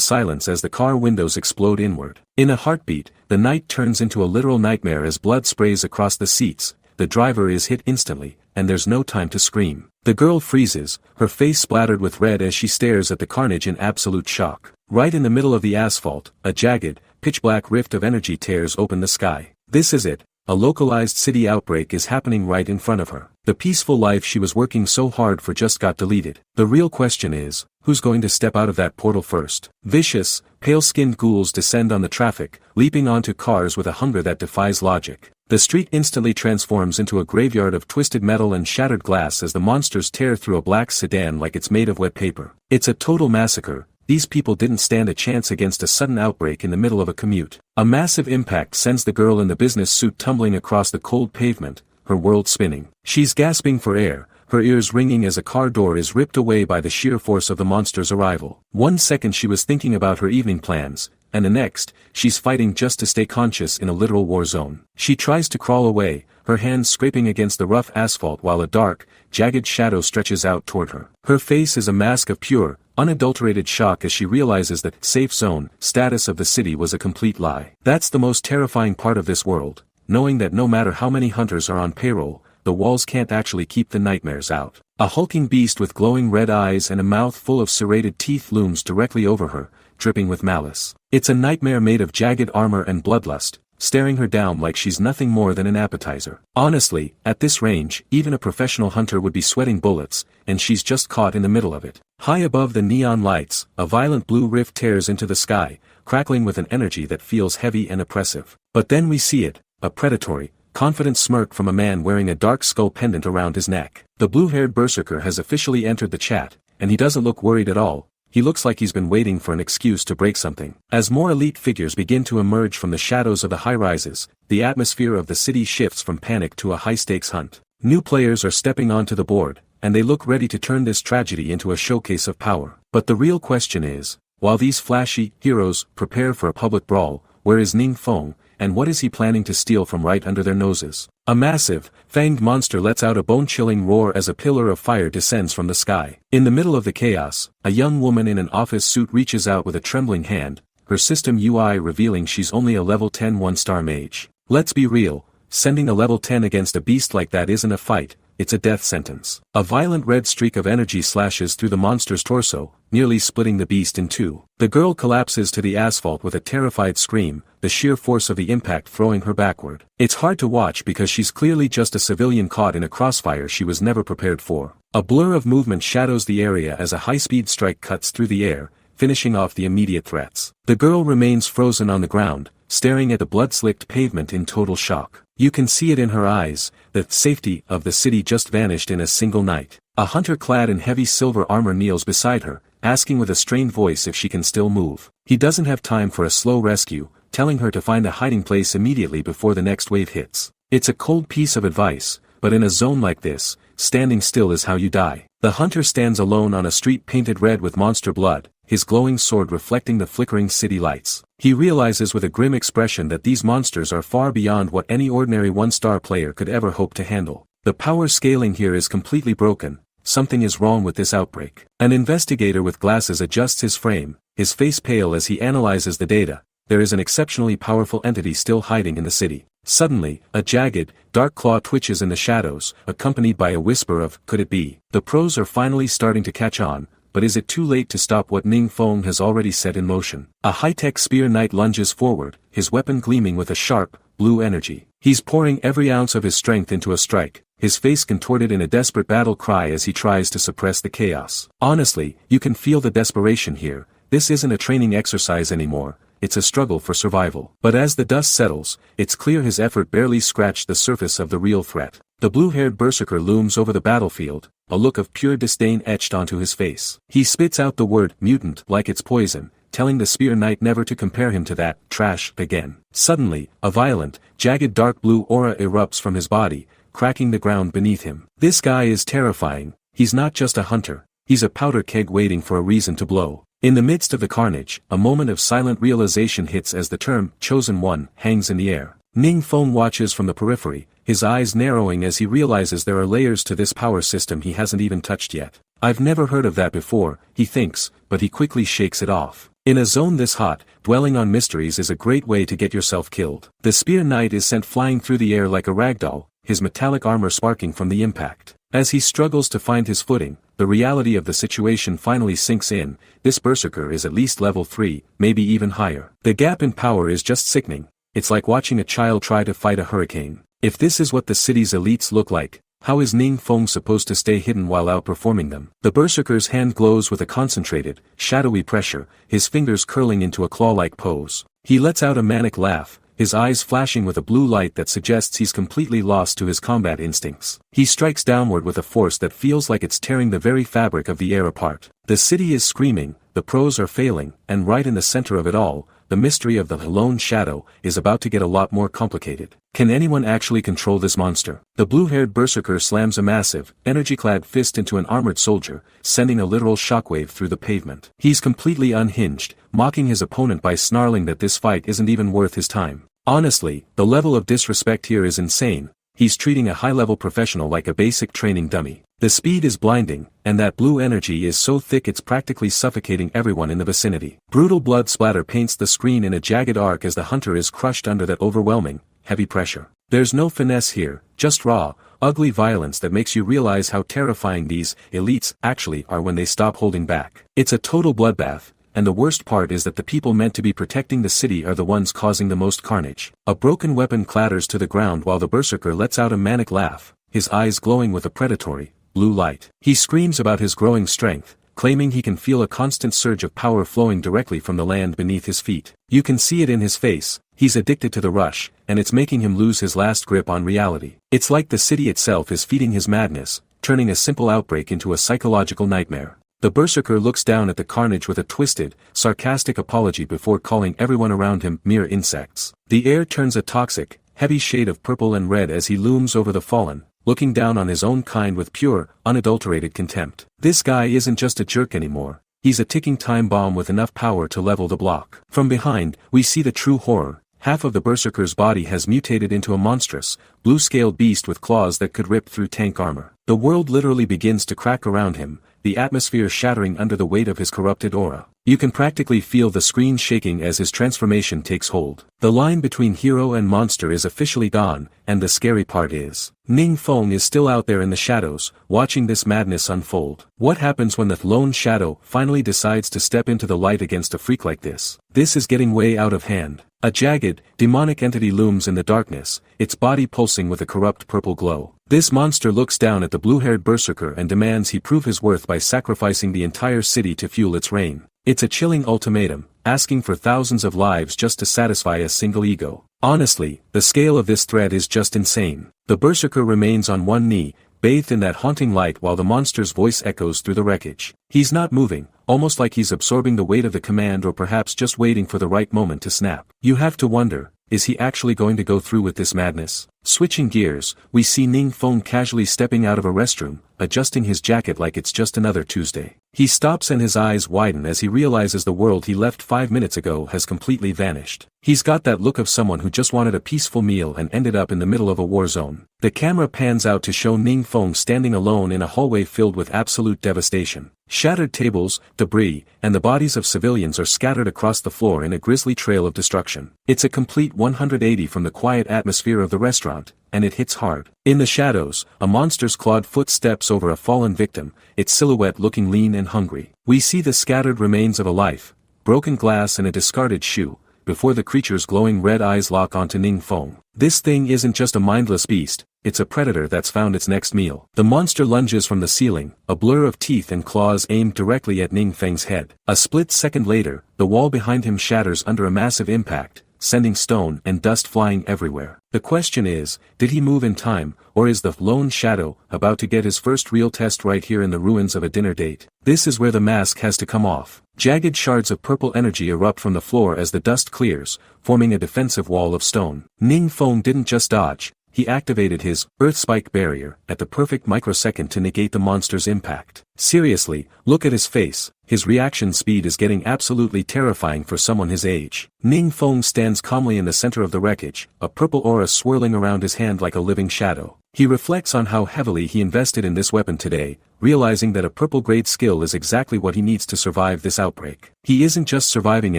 silence as the car windows explode inward. In a heartbeat, the night turns into a literal nightmare as blood sprays across the seats, the driver is hit instantly, and there's no time to scream. The girl freezes, her face splattered with red as she stares at the carnage in absolute shock. Right in the middle of the asphalt, a jagged, pitch-black rift of energy tears open the sky. This is it. A localized city outbreak is happening right in front of her. The peaceful life she was working so hard for just got deleted. The real question is, who's going to step out of that portal first? Vicious, pale-skinned ghouls descend on the traffic, leaping onto cars with a hunger that defies logic. The street instantly transforms into a graveyard of twisted metal and shattered glass as the monsters tear through a black sedan like it's made of wet paper. It's a total massacre. These people didn't stand a chance against a sudden outbreak in the middle of a commute. A massive impact sends the girl in the business suit tumbling across the cold pavement, her world spinning. She's gasping for air, her ears ringing as a car door is ripped away by the sheer force of the monster's arrival. 1 second she was thinking about her evening plans, and the next, she's fighting just to stay conscious in a literal war zone. She tries to crawl away, her hands scraping against the rough asphalt while a dark, jagged shadow stretches out toward her. Her face is a mask of pure, unadulterated shock as she realizes that safe zone status of the city was a complete lie. That's the most terrifying part of this world, knowing that no matter how many hunters are on payroll, the walls can't actually keep the nightmares out. A hulking beast with glowing red eyes and a mouth full of serrated teeth looms directly over her, dripping with malice. It's a nightmare made of jagged armor and bloodlust, staring her down like she's nothing more than an appetizer. Honestly, at this range, even a professional hunter would be sweating bullets, and she's just caught in the middle of it. High above the neon lights, a violent blue rift tears into the sky, crackling with an energy that feels heavy and oppressive. But then we see it, a predatory, confident smirk from a man wearing a dark skull pendant around his neck. The blue-haired berserker has officially entered the chat, and he doesn't look worried at all. He looks like he's been waiting for an excuse to break something. As more elite figures begin to emerge from the shadows of the high-rises, the atmosphere of the city shifts from panic to a high-stakes hunt. New players are stepping onto the board, and they look ready to turn this tragedy into a showcase of power. But the real question is, while these flashy heroes prepare for a public brawl, where is Ning Feng, and what is he planning to steal from right under their noses? A massive, fanged monster lets out a bone-chilling roar as a pillar of fire descends from the sky. In the middle of the chaos, a young woman in an office suit reaches out with a trembling hand, her system UI revealing she's only a level 10 1-star mage. Let's be real, sending a level 10 against a beast like that isn't a fight, it's a death sentence. A violent red streak of energy slashes through the monster's torso, nearly splitting the beast in two. The girl collapses to the asphalt with a terrified scream, the sheer force of the impact throwing her backward. It's hard to watch because she's clearly just a civilian caught in a crossfire she was never prepared for. A blur of movement shadows the area as a high-speed strike cuts through the air, finishing off the immediate threats. The girl remains frozen on the ground, staring at the blood-slicked pavement in total shock. You can see it in her eyes, the safety of the city just vanished in a single night. A hunter clad in heavy silver armor kneels beside her, asking with a strained voice if she can still move. He doesn't have time for a slow rescue, telling her to find a hiding place immediately before the next wave hits. It's a cold piece of advice, but in a zone like this, standing still is how you die. The hunter stands alone on a street painted red with monster blood, his glowing sword reflecting the flickering city lights. He realizes with a grim expression that these monsters are far beyond what any ordinary one-star player could ever hope to handle. The power scaling here is completely broken. Something is wrong with this outbreak. An investigator with glasses adjusts his frame, his face pale as he analyzes the data. There is an exceptionally powerful entity still hiding in the city. Suddenly, a jagged, dark claw twitches in the shadows, accompanied by a whisper of, "Could it be?" The pros are finally starting to catch on, but is it too late to stop what Ning Feng has already set in motion? A high-tech spear knight lunges forward, his weapon gleaming with a sharp, blue energy. He's pouring every ounce of his strength into a strike, his face contorted in a desperate battle cry as he tries to suppress the chaos. Honestly, you can feel the desperation here. This isn't a training exercise anymore. It's a struggle for survival. But as the dust settles, it's clear his effort barely scratched the surface of the real threat. The blue-haired berserker looms over the battlefield, a look of pure disdain etched onto his face. He spits out the word mutant like it's poison, telling the spear knight never to compare him to that trash again. Suddenly, a violent, jagged dark blue aura erupts from his body, cracking the ground beneath him. This guy is terrifying. He's not just a hunter. He's a powder keg waiting for a reason to blow. In the midst of the carnage, a moment of silent realization hits as the term, Chosen One, hangs in the air. Ning Feng watches from the periphery, his eyes narrowing as he realizes there are layers to this power system he hasn't even touched yet. I've never heard of that before, he thinks, but he quickly shakes it off. In a zone this hot, dwelling on mysteries is a great way to get yourself killed. The spear knight is sent flying through the air like a ragdoll, his metallic armor sparking from the impact. As he struggles to find his footing, the reality of the situation finally sinks in. This berserker is at least level 3, maybe even higher. The gap in power is just sickening. It's like watching a child try to fight a hurricane. If this is what the city's elites look like, how is Ning Feng supposed to stay hidden while outperforming them? The berserker's hand glows with a concentrated, shadowy pressure, his fingers curling into a claw-like pose. He lets out a manic laugh, his eyes flashing with a blue light that suggests he's completely lost to his combat instincts. He strikes downward with a force that feels like it's tearing the very fabric of the air apart. The city is screaming, the pros are failing, and right in the center of it all, the mystery of the lone shadow is about to get a lot more complicated. Can anyone actually control this monster? The blue-haired berserker slams a massive, energy-clad fist into an armored soldier, sending a literal shockwave through the pavement. He's completely unhinged, mocking his opponent by snarling that this fight isn't even worth his time. Honestly, the level of disrespect here is insane. He's treating a high-level professional like a basic training dummy. The speed is blinding, and that blue energy is so thick it's practically suffocating everyone in the vicinity. Brutal blood splatter paints the screen in a jagged arc as the hunter is crushed under that overwhelming, heavy pressure. There's no finesse here, just raw, ugly violence that makes you realize how terrifying these elites actually are when they stop holding back. It's a total bloodbath. And the worst part is that the people meant to be protecting the city are the ones causing the most carnage. A broken weapon clatters to the ground while the berserker lets out a manic laugh, his eyes glowing with a predatory, blue light. He screams about his growing strength, claiming he can feel a constant surge of power flowing directly from the land beneath his feet. You can see it in his face, he's addicted to the rush, and it's making him lose his last grip on reality. It's like the city itself is feeding his madness, turning a simple outbreak into a psychological nightmare. The berserker looks down at the carnage with a twisted, sarcastic apology before calling everyone around him mere insects. The air turns a toxic, heavy shade of purple and red as he looms over the fallen, looking down on his own kind with pure, unadulterated contempt. This guy isn't just a jerk anymore, he's a ticking time bomb with enough power to level the block. From behind, we see the true horror. Half of the berserker's body has mutated into a monstrous, blue-scaled beast with claws that could rip through tank armor. The world literally begins to crack around him, the atmosphere shattering under the weight of his corrupted aura. You can practically feel the screen shaking as his transformation takes hold. The line between hero and monster is officially gone, and the scary part is, Ning Feng is still out there in the shadows, watching this madness unfold. What happens when the lone shadow finally decides to step into the light against a freak like this? This is getting way out of hand. A jagged, demonic entity looms in the darkness, its body pulsing with a corrupt purple glow. This monster looks down at the blue-haired berserker and demands he prove his worth by sacrificing the entire city to fuel its reign. It's a chilling ultimatum, asking for thousands of lives just to satisfy a single ego. Honestly, the scale of this threat is just insane. The berserker remains on one knee, bathed in that haunting light while the monster's voice echoes through the wreckage. He's not moving, almost like he's absorbing the weight of the command or perhaps just waiting for the right moment to snap. You have to wonder, is he actually going to go through with this madness? Switching gears, we see Ning Feng casually stepping out of a restroom, adjusting his jacket like it's just another Tuesday. He stops and his eyes widen as he realizes the world he left 5 minutes ago has completely vanished. He's got that look of someone who just wanted a peaceful meal and ended up in the middle of a war zone. The camera pans out to show Ning Feng standing alone in a hallway filled with absolute devastation. Shattered tables, debris, and the bodies of civilians are scattered across the floor in a grisly trail of destruction. It's a complete 180 from the quiet atmosphere of the restaurant, and it hits hard. In the shadows, a monster's clawed foot steps over a fallen victim, its silhouette looking lean and hungry. We see the scattered remains of a life, broken glass and a discarded shoe, before the creature's glowing red eyes lock onto Ning Feng. This thing isn't just a mindless beast, it's a predator that's found its next meal. The monster lunges from the ceiling, a blur of teeth and claws aimed directly at Ning Feng's head. A split second later, the wall behind him shatters under a massive impact, sending stone and dust flying everywhere. The question is, did he move in time, or is the lone shadow about to get his first real test right here in the ruins of a dinner date? This is where the mask has to come off. Jagged shards of purple energy erupt from the floor as the dust clears, forming a defensive wall of stone. Ning Feng didn't just dodge, he activated his Earth Spike barrier at the perfect microsecond to negate the monster's impact. Seriously, look at his face, his reaction speed is getting absolutely terrifying for someone his age. Ning Feng stands calmly in the center of the wreckage, a purple aura swirling around his hand like a living shadow. He reflects on how heavily he invested in this weapon today, realizing that a purple-grade skill is exactly what he needs to survive this outbreak. He isn't just surviving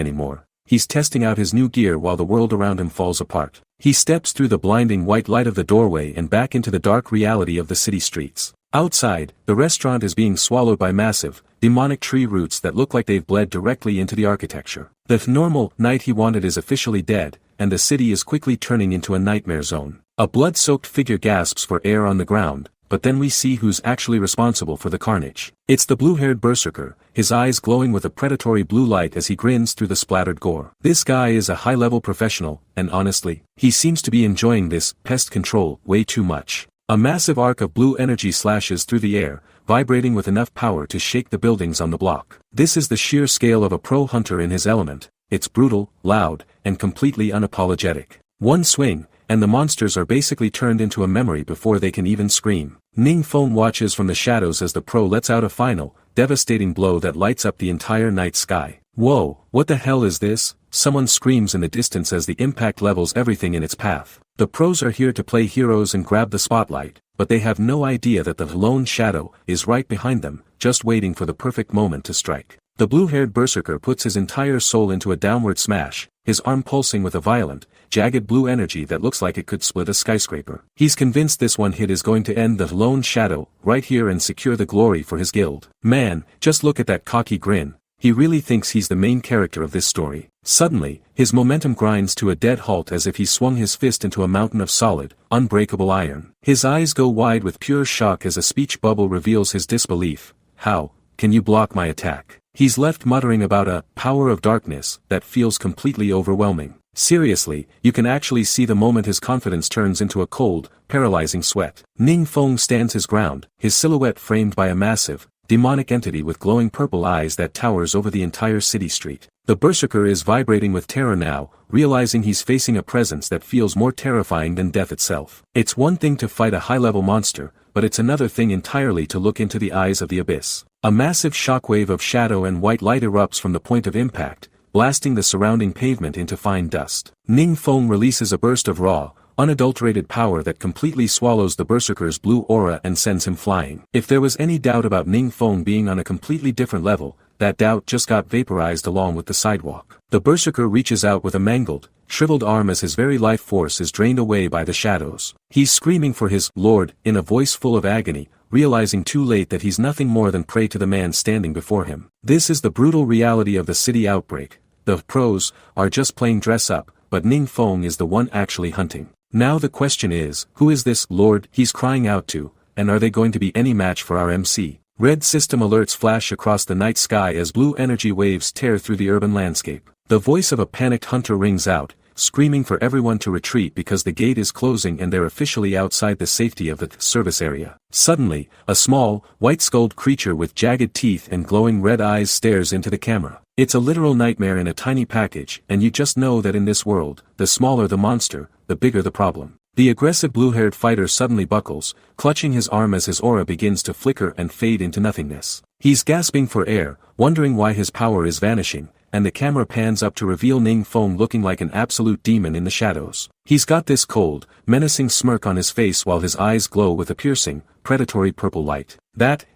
anymore, he's testing out his new gear while the world around him falls apart. He steps through the blinding white light of the doorway and back into the dark reality of the city streets. Outside, the restaurant is being swallowed by massive, demonic tree roots that look like they've bled directly into the architecture. The normal night he wanted is officially dead, and the city is quickly turning into a nightmare zone. A blood-soaked figure gasps for air on the ground, but then we see who's actually responsible for the carnage. It's the blue-haired berserker, his eyes glowing with a predatory blue light as he grins through the splattered gore. This guy is a high-level professional, and honestly, he seems to be enjoying this pest control way too much. A massive arc of blue energy slashes through the air, vibrating with enough power to shake the buildings on the block. This is the sheer scale of a pro hunter in his element. It's brutal, loud, and completely unapologetic. One swing, and the monsters are basically turned into a memory before they can even scream. Ning Feng watches from the shadows as the pro lets out a final, devastating blow that lights up the entire night sky. Whoa, what the hell is this? Someone screams in the distance as the impact levels everything in its path. The pros are here to play heroes and grab the spotlight, but they have no idea that the lone shadow is right behind them, just waiting for the perfect moment to strike. The blue-haired berserker puts his entire soul into a downward smash, his arm pulsing with a violent, jagged blue energy that looks like it could split a skyscraper. He's convinced this one hit is going to end the lone shadow right here and secure the glory for his guild. Man, just look at that cocky grin. He really thinks he's the main character of this story. Suddenly, his momentum grinds to a dead halt as if he swung his fist into a mountain of solid, unbreakable iron. His eyes go wide with pure shock as a speech bubble reveals his disbelief. How can you block my attack? He's left muttering about a power of darkness that feels completely overwhelming. Seriously, you can actually see the moment his confidence turns into a cold, paralyzing sweat. Ning Feng stands his ground, his silhouette framed by a massive, demonic entity with glowing purple eyes that towers over the entire city street. The berserker is vibrating with terror now, realizing he's facing a presence that feels more terrifying than death itself. It's one thing to fight a high-level monster, but it's another thing entirely to look into the eyes of the abyss. A massive shockwave of shadow and white light erupts from the point of impact, blasting the surrounding pavement into fine dust. Ning Feng releases a burst of raw, unadulterated power that completely swallows the berserker's blue aura and sends him flying. If there was any doubt about Ning Feng being on a completely different level, that doubt just got vaporized along with the sidewalk. The berserker reaches out with a mangled, shriveled arm as his very life force is drained away by the shadows. He's screaming for his lord in a voice full of agony, realizing too late that he's nothing more than prey to the man standing before him. This is the brutal reality of the city outbreak. The pros are just playing dress up, but Ning Feng is the one actually hunting. Now the question is, who is this lord he's crying out to, and are they going to be any match for our MC? Red system alerts flash across the night sky as blue energy waves tear through the urban landscape. The voice of a panicked hunter rings out, screaming for everyone to retreat because the gate is closing and they're officially outside the safety of the service area. Suddenly, a small, white-skulled creature with jagged teeth and glowing red eyes stares into the camera. It's a literal nightmare in a tiny package, and you just know that in this world, the smaller the monster, the bigger the problem. The aggressive blue-haired fighter suddenly buckles, clutching his arm as his aura begins to flicker and fade into nothingness. He's gasping for air, wondering why his power is vanishing, and the camera pans up to reveal Ning Feng looking like an absolute demon in the shadows. He's got this cold, menacing smirk on his face while his eyes glow with a piercing, predatory purple light. That,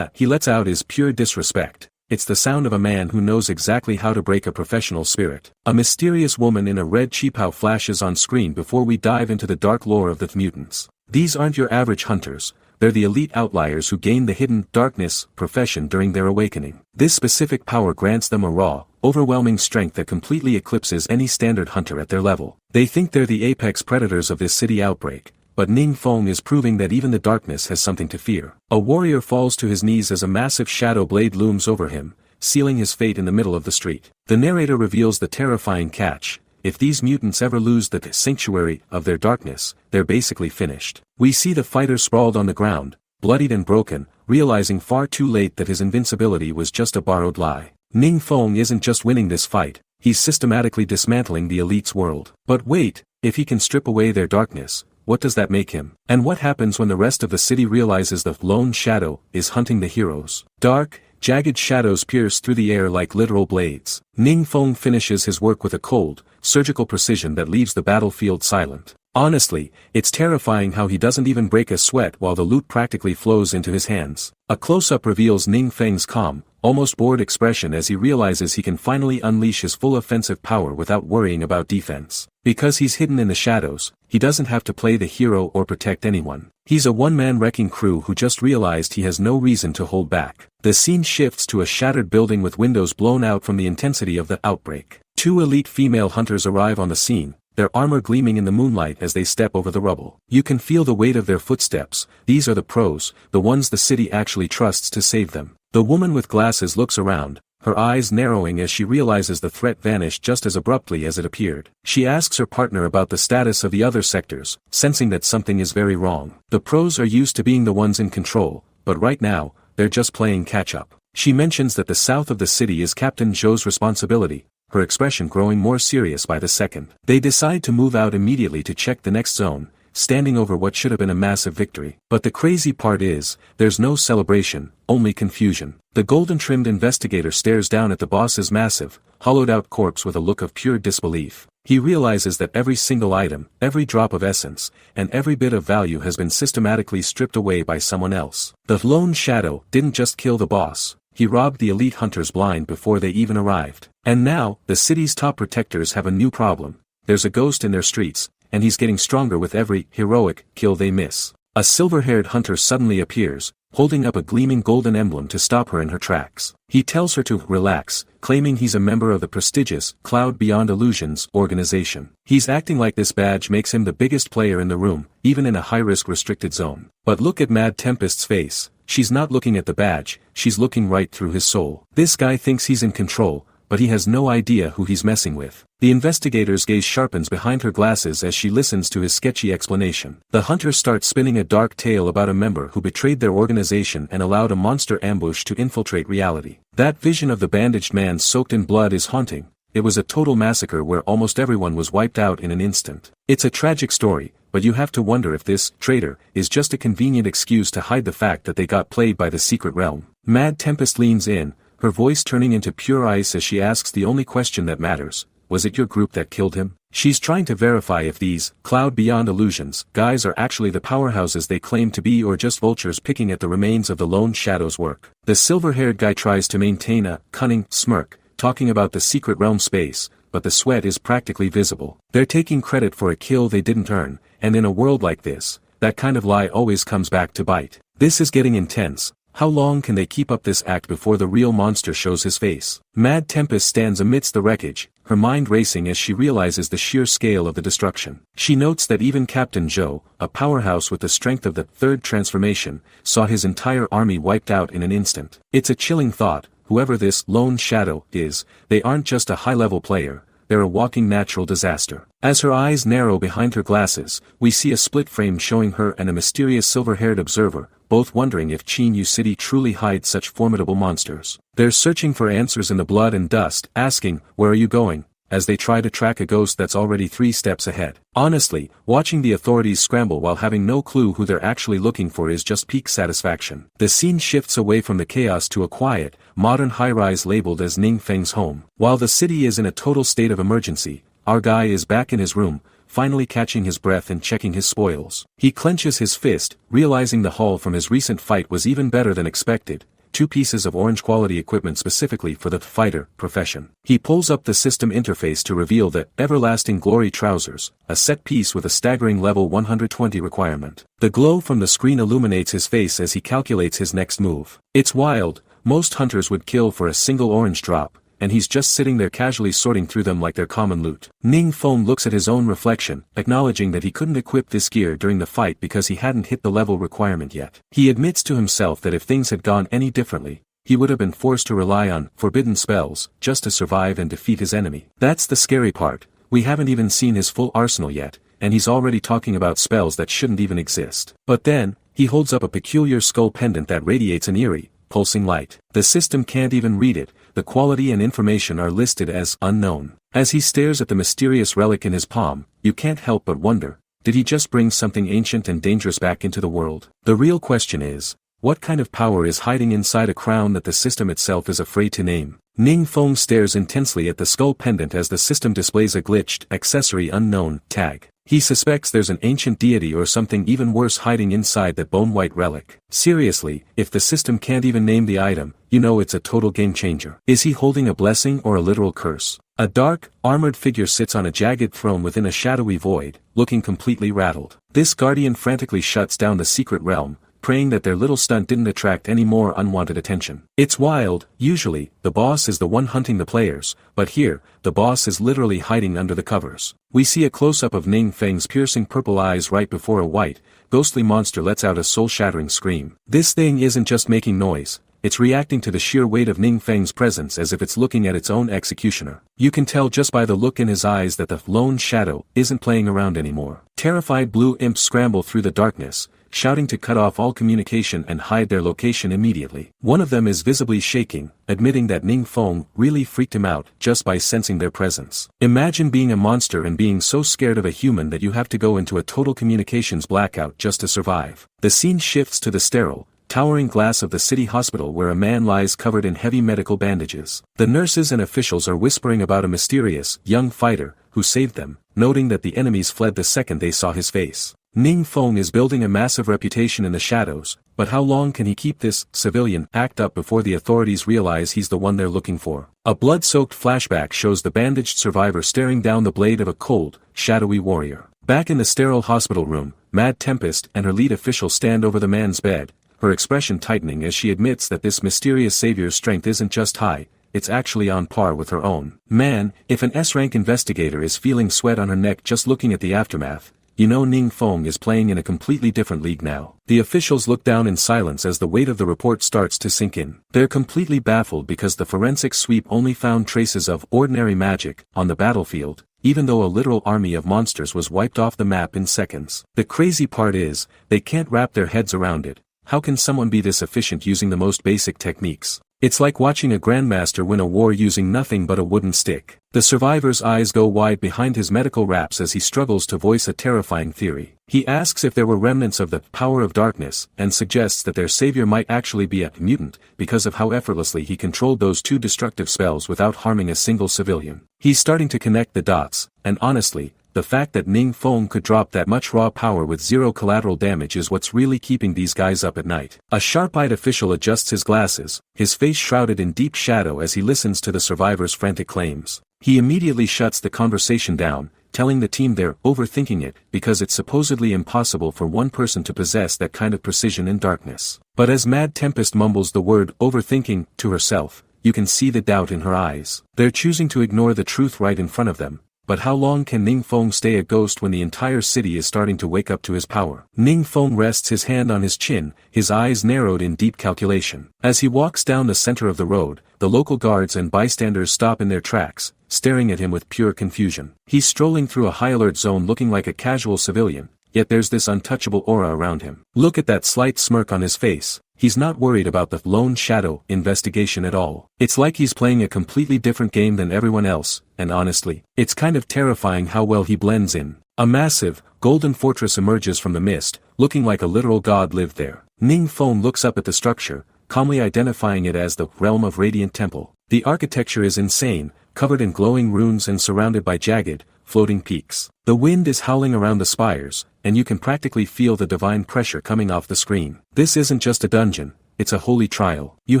he lets out is pure disrespect. It's the sound of a man who knows exactly how to break a professional spirit. A mysterious woman in a red cheapao flashes on screen before we dive into the dark lore of the mutants. These aren't your average hunters, they're the elite outliers who gain the hidden darkness profession during their awakening. This specific power grants them a raw, overwhelming strength that completely eclipses any standard hunter at their level. They think they're the apex predators of this city outbreak, but Ning Feng is proving that even the darkness has something to fear. A warrior falls to his knees as a massive shadow blade looms over him, sealing his fate in the middle of the street. The narrator reveals the terrifying catch: if these mutants ever lose the sanctuary of their darkness, they're basically finished. We see the fighter sprawled on the ground, bloodied and broken, realizing far too late that his invincibility was just a borrowed lie. Ning Feng isn't just winning this fight, he's systematically dismantling the elite's world. But wait, if he can strip away their darkness, what does that make him? And what happens when the rest of the city realizes the lone shadow is hunting the heroes? Dark, jagged shadows pierce through the air like literal blades. Ning Feng finishes his work with a cold, surgical precision that leaves the battlefield silent. Honestly, it's terrifying how he doesn't even break a sweat while the loot practically flows into his hands. A close-up reveals Ning Feng's calm, almost bored expression as he realizes he can finally unleash his full offensive power without worrying about defense. Because he's hidden in the shadows, he doesn't have to play the hero or protect anyone. He's a one-man wrecking crew who just realized he has no reason to hold back. The scene shifts to a shattered building with windows blown out from the intensity of the outbreak. Two elite female hunters arrive on the scene, their armor gleaming in the moonlight as they step over the rubble. You can feel the weight of their footsteps. These are the pros, the ones the city actually trusts to save them. The woman with glasses looks around, her eyes narrowing as she realizes the threat vanished just as abruptly as it appeared. She asks her partner about the status of the other sectors, sensing that something is very wrong. The pros are used to being the ones in control, but right now, they're just playing catch-up. She mentions that the south of the city is Captain Zhou's responsibility, her expression growing more serious by the second. They decide to move out immediately to check the next zone, standing over what should have been a massive victory. But the crazy part is, there's no celebration, only confusion. The golden-trimmed investigator stares down at the boss's massive, hollowed-out corpse with a look of pure disbelief. He realizes that every single item, every drop of essence, and every bit of value has been systematically stripped away by someone else. The lone shadow didn't just kill the boss, he robbed the elite hunters blind before they even arrived. And now, the city's top protectors have a new problem. There's a ghost in their streets, and he's getting stronger with every heroic kill they miss. A silver-haired hunter suddenly appears, holding up a gleaming golden emblem to stop her in her tracks. He tells her to relax, claiming he's a member of the prestigious Cloud Beyond Illusions organization. He's acting like this badge makes him the biggest player in the room, even in a high-risk restricted zone. But look at Mad Tempest's face. She's not looking at the badge, she's looking right through his soul. This guy thinks he's in control, but he has no idea who he's messing with. The investigator's gaze sharpens behind her glasses as she listens to his sketchy explanation. The hunter starts spinning a dark tale about a member who betrayed their organization and allowed a monster ambush to infiltrate reality. That vision of the bandaged man soaked in blood is haunting. It was a total massacre where almost everyone was wiped out in an instant. It's a tragic story, but you have to wonder if this traitor is just a convenient excuse to hide the fact that they got played by the secret realm. Mad Tempest leans in, her voice turning into pure ice as she asks the only question that matters: was it your group that killed him? She's trying to verify if these Cloud Beyond Illusions guys are actually the powerhouses they claim to be or just vultures picking at the remains of the lone shadow's work. The silver-haired guy tries to maintain a cunning smirk, talking about the secret realm space, but the sweat is practically visible. They're taking credit for a kill they didn't earn, and in a world like this, that kind of lie always comes back to bite. This is getting intense. How long can they keep up this act before the real monster shows his face? Mad Tempest stands amidst the wreckage, her mind racing as she realizes the sheer scale of the destruction. She notes that even Captain Zhou, a powerhouse with the strength of the third transformation, saw his entire army wiped out in an instant. It's a chilling thought. Whoever this lone shadow is, they aren't just a high-level player, they're a walking natural disaster. As her eyes narrow behind her glasses, we see a split frame showing her and a mysterious silver-haired observer, both wondering if Chinyu City truly hides such formidable monsters. They're searching for answers in the blood and dust, asking, "Where are you going?" as they try to track a ghost that's already 3 steps ahead. Honestly, watching the authorities scramble while having no clue who they're actually looking for is just peak satisfaction. The scene shifts away from the chaos to a quiet, modern high-rise labeled as Ning Feng's home. While the city is in a total state of emergency, our guy is back in his room, finally catching his breath and checking his spoils. He clenches his fist, realizing the haul from his recent fight was even better than expected. 2 pieces of orange quality equipment specifically for the fighter profession. He pulls up the system interface to reveal the Everlasting Glory trousers, a set piece with a staggering level 120 requirement. The glow from the screen illuminates his face as he calculates his next move. It's wild, most hunters would kill for a single orange drop, and he's just sitting there casually sorting through them like their common loot. Ning Feng looks at his own reflection, acknowledging that he couldn't equip this gear during the fight because he hadn't hit the level requirement yet. He admits to himself that if things had gone any differently, he would have been forced to rely on forbidden spells just to survive and defeat his enemy. That's the scary part, we haven't even seen his full arsenal yet, and he's already talking about spells that shouldn't even exist. But then, he holds up a peculiar skull pendant that radiates an eerie, pulsing light. The system can't even read it, the quality and information are listed as unknown. As he stares at the mysterious relic in his palm, you can't help but wonder, did he just bring something ancient and dangerous back into the world? The real question is, what kind of power is hiding inside a crown that the system itself is afraid to name? Ning Feng stares intensely at the skull pendant as the system displays a glitched accessory unknown tag. He suspects there's an ancient deity or something even worse hiding inside that bone-white relic. Seriously, if the system can't even name the item, you know it's a total game changer. Is he holding a blessing or a literal curse? A dark, armored figure sits on a jagged throne within a shadowy void, looking completely rattled. This guardian frantically shuts down the secret realm, praying that their little stunt didn't attract any more unwanted attention. It's wild, usually, the boss is the one hunting the players, but here, the boss is literally hiding under the covers. We see a close-up of Ning Feng's piercing purple eyes right before a white, ghostly monster lets out a soul-shattering scream. This thing isn't just making noise, it's reacting to the sheer weight of Ning Feng's presence as if it's looking at its own executioner. You can tell just by the look in his eyes that the lone shadow isn't playing around anymore. Terrified blue imps scramble through the darkness, shouting to cut off all communication and hide their location immediately. One of them is visibly shaking, admitting that Ning Feng really freaked him out just by sensing their presence. Imagine being a monster and being so scared of a human that you have to go into a total communications blackout just to survive. The scene shifts to the sterile, towering glass of the city hospital where a man lies covered in heavy medical bandages. The nurses and officials are whispering about a mysterious, young fighter, who saved them, noting that the enemies fled the second they saw his face. Ning Feng is building a massive reputation in the shadows, but how long can he keep this civilian act up before the authorities realize he's the one they're looking for? A blood-soaked flashback shows the bandaged survivor staring down the blade of a cold, shadowy warrior. Back in the sterile hospital room, Mad Tempest and her lead official stand over the man's bed, her expression tightening as she admits that this mysterious savior's strength isn't just high, it's actually on par with her own. Man, if an S-rank investigator is feeling sweat on her neck just looking at the aftermath, you know Ning Feng is playing in a completely different league now. The officials look down in silence as the weight of the report starts to sink in. They're completely baffled because the forensic sweep only found traces of ordinary magic on the battlefield, even though a literal army of monsters was wiped off the map in seconds. The crazy part is, they can't wrap their heads around it. How can someone be this efficient using the most basic techniques? It's like watching a grandmaster win a war using nothing but a wooden stick. The survivor's eyes go wide behind his medical wraps as he struggles to voice a terrifying theory. He asks if there were remnants of the power of darkness and suggests that their savior might actually be a mutant because of how effortlessly he controlled those 2 destructive spells without harming a single civilian. He's starting to connect the dots, and honestly, the fact that Ning Feng could drop that much raw power with 0 collateral damage is what's really keeping these guys up at night. A sharp-eyed official adjusts his glasses, his face shrouded in deep shadow as he listens to the survivor's frantic claims. He immediately shuts the conversation down, telling the team they're overthinking it because it's supposedly impossible for one person to possess that kind of precision in darkness. But as Mad Tempest mumbles the word overthinking to herself, you can see the doubt in her eyes. They're choosing to ignore the truth right in front of them. But how long can Ning Feng stay a ghost when the entire city is starting to wake up to his power? Ning Feng rests his hand on his chin, his eyes narrowed in deep calculation. As he walks down the center of the road, the local guards and bystanders stop in their tracks, staring at him with pure confusion. He's strolling through a high-alert zone looking like a casual civilian, yet there's this untouchable aura around him. Look at that slight smirk on his face. He's not worried about the Lone Shadow investigation at all. It's like he's playing a completely different game than everyone else, and honestly, it's kind of terrifying how well he blends in. A massive, golden fortress emerges from the mist, looking like a literal god lived there. Ning Feng looks up at the structure, calmly identifying it as the Realm of Radiant Temple. The architecture is insane, covered in glowing runes and surrounded by jagged, floating peaks. The wind is howling around the spires, and you can practically feel the divine pressure coming off the screen. This isn't just a dungeon, it's a holy trial. You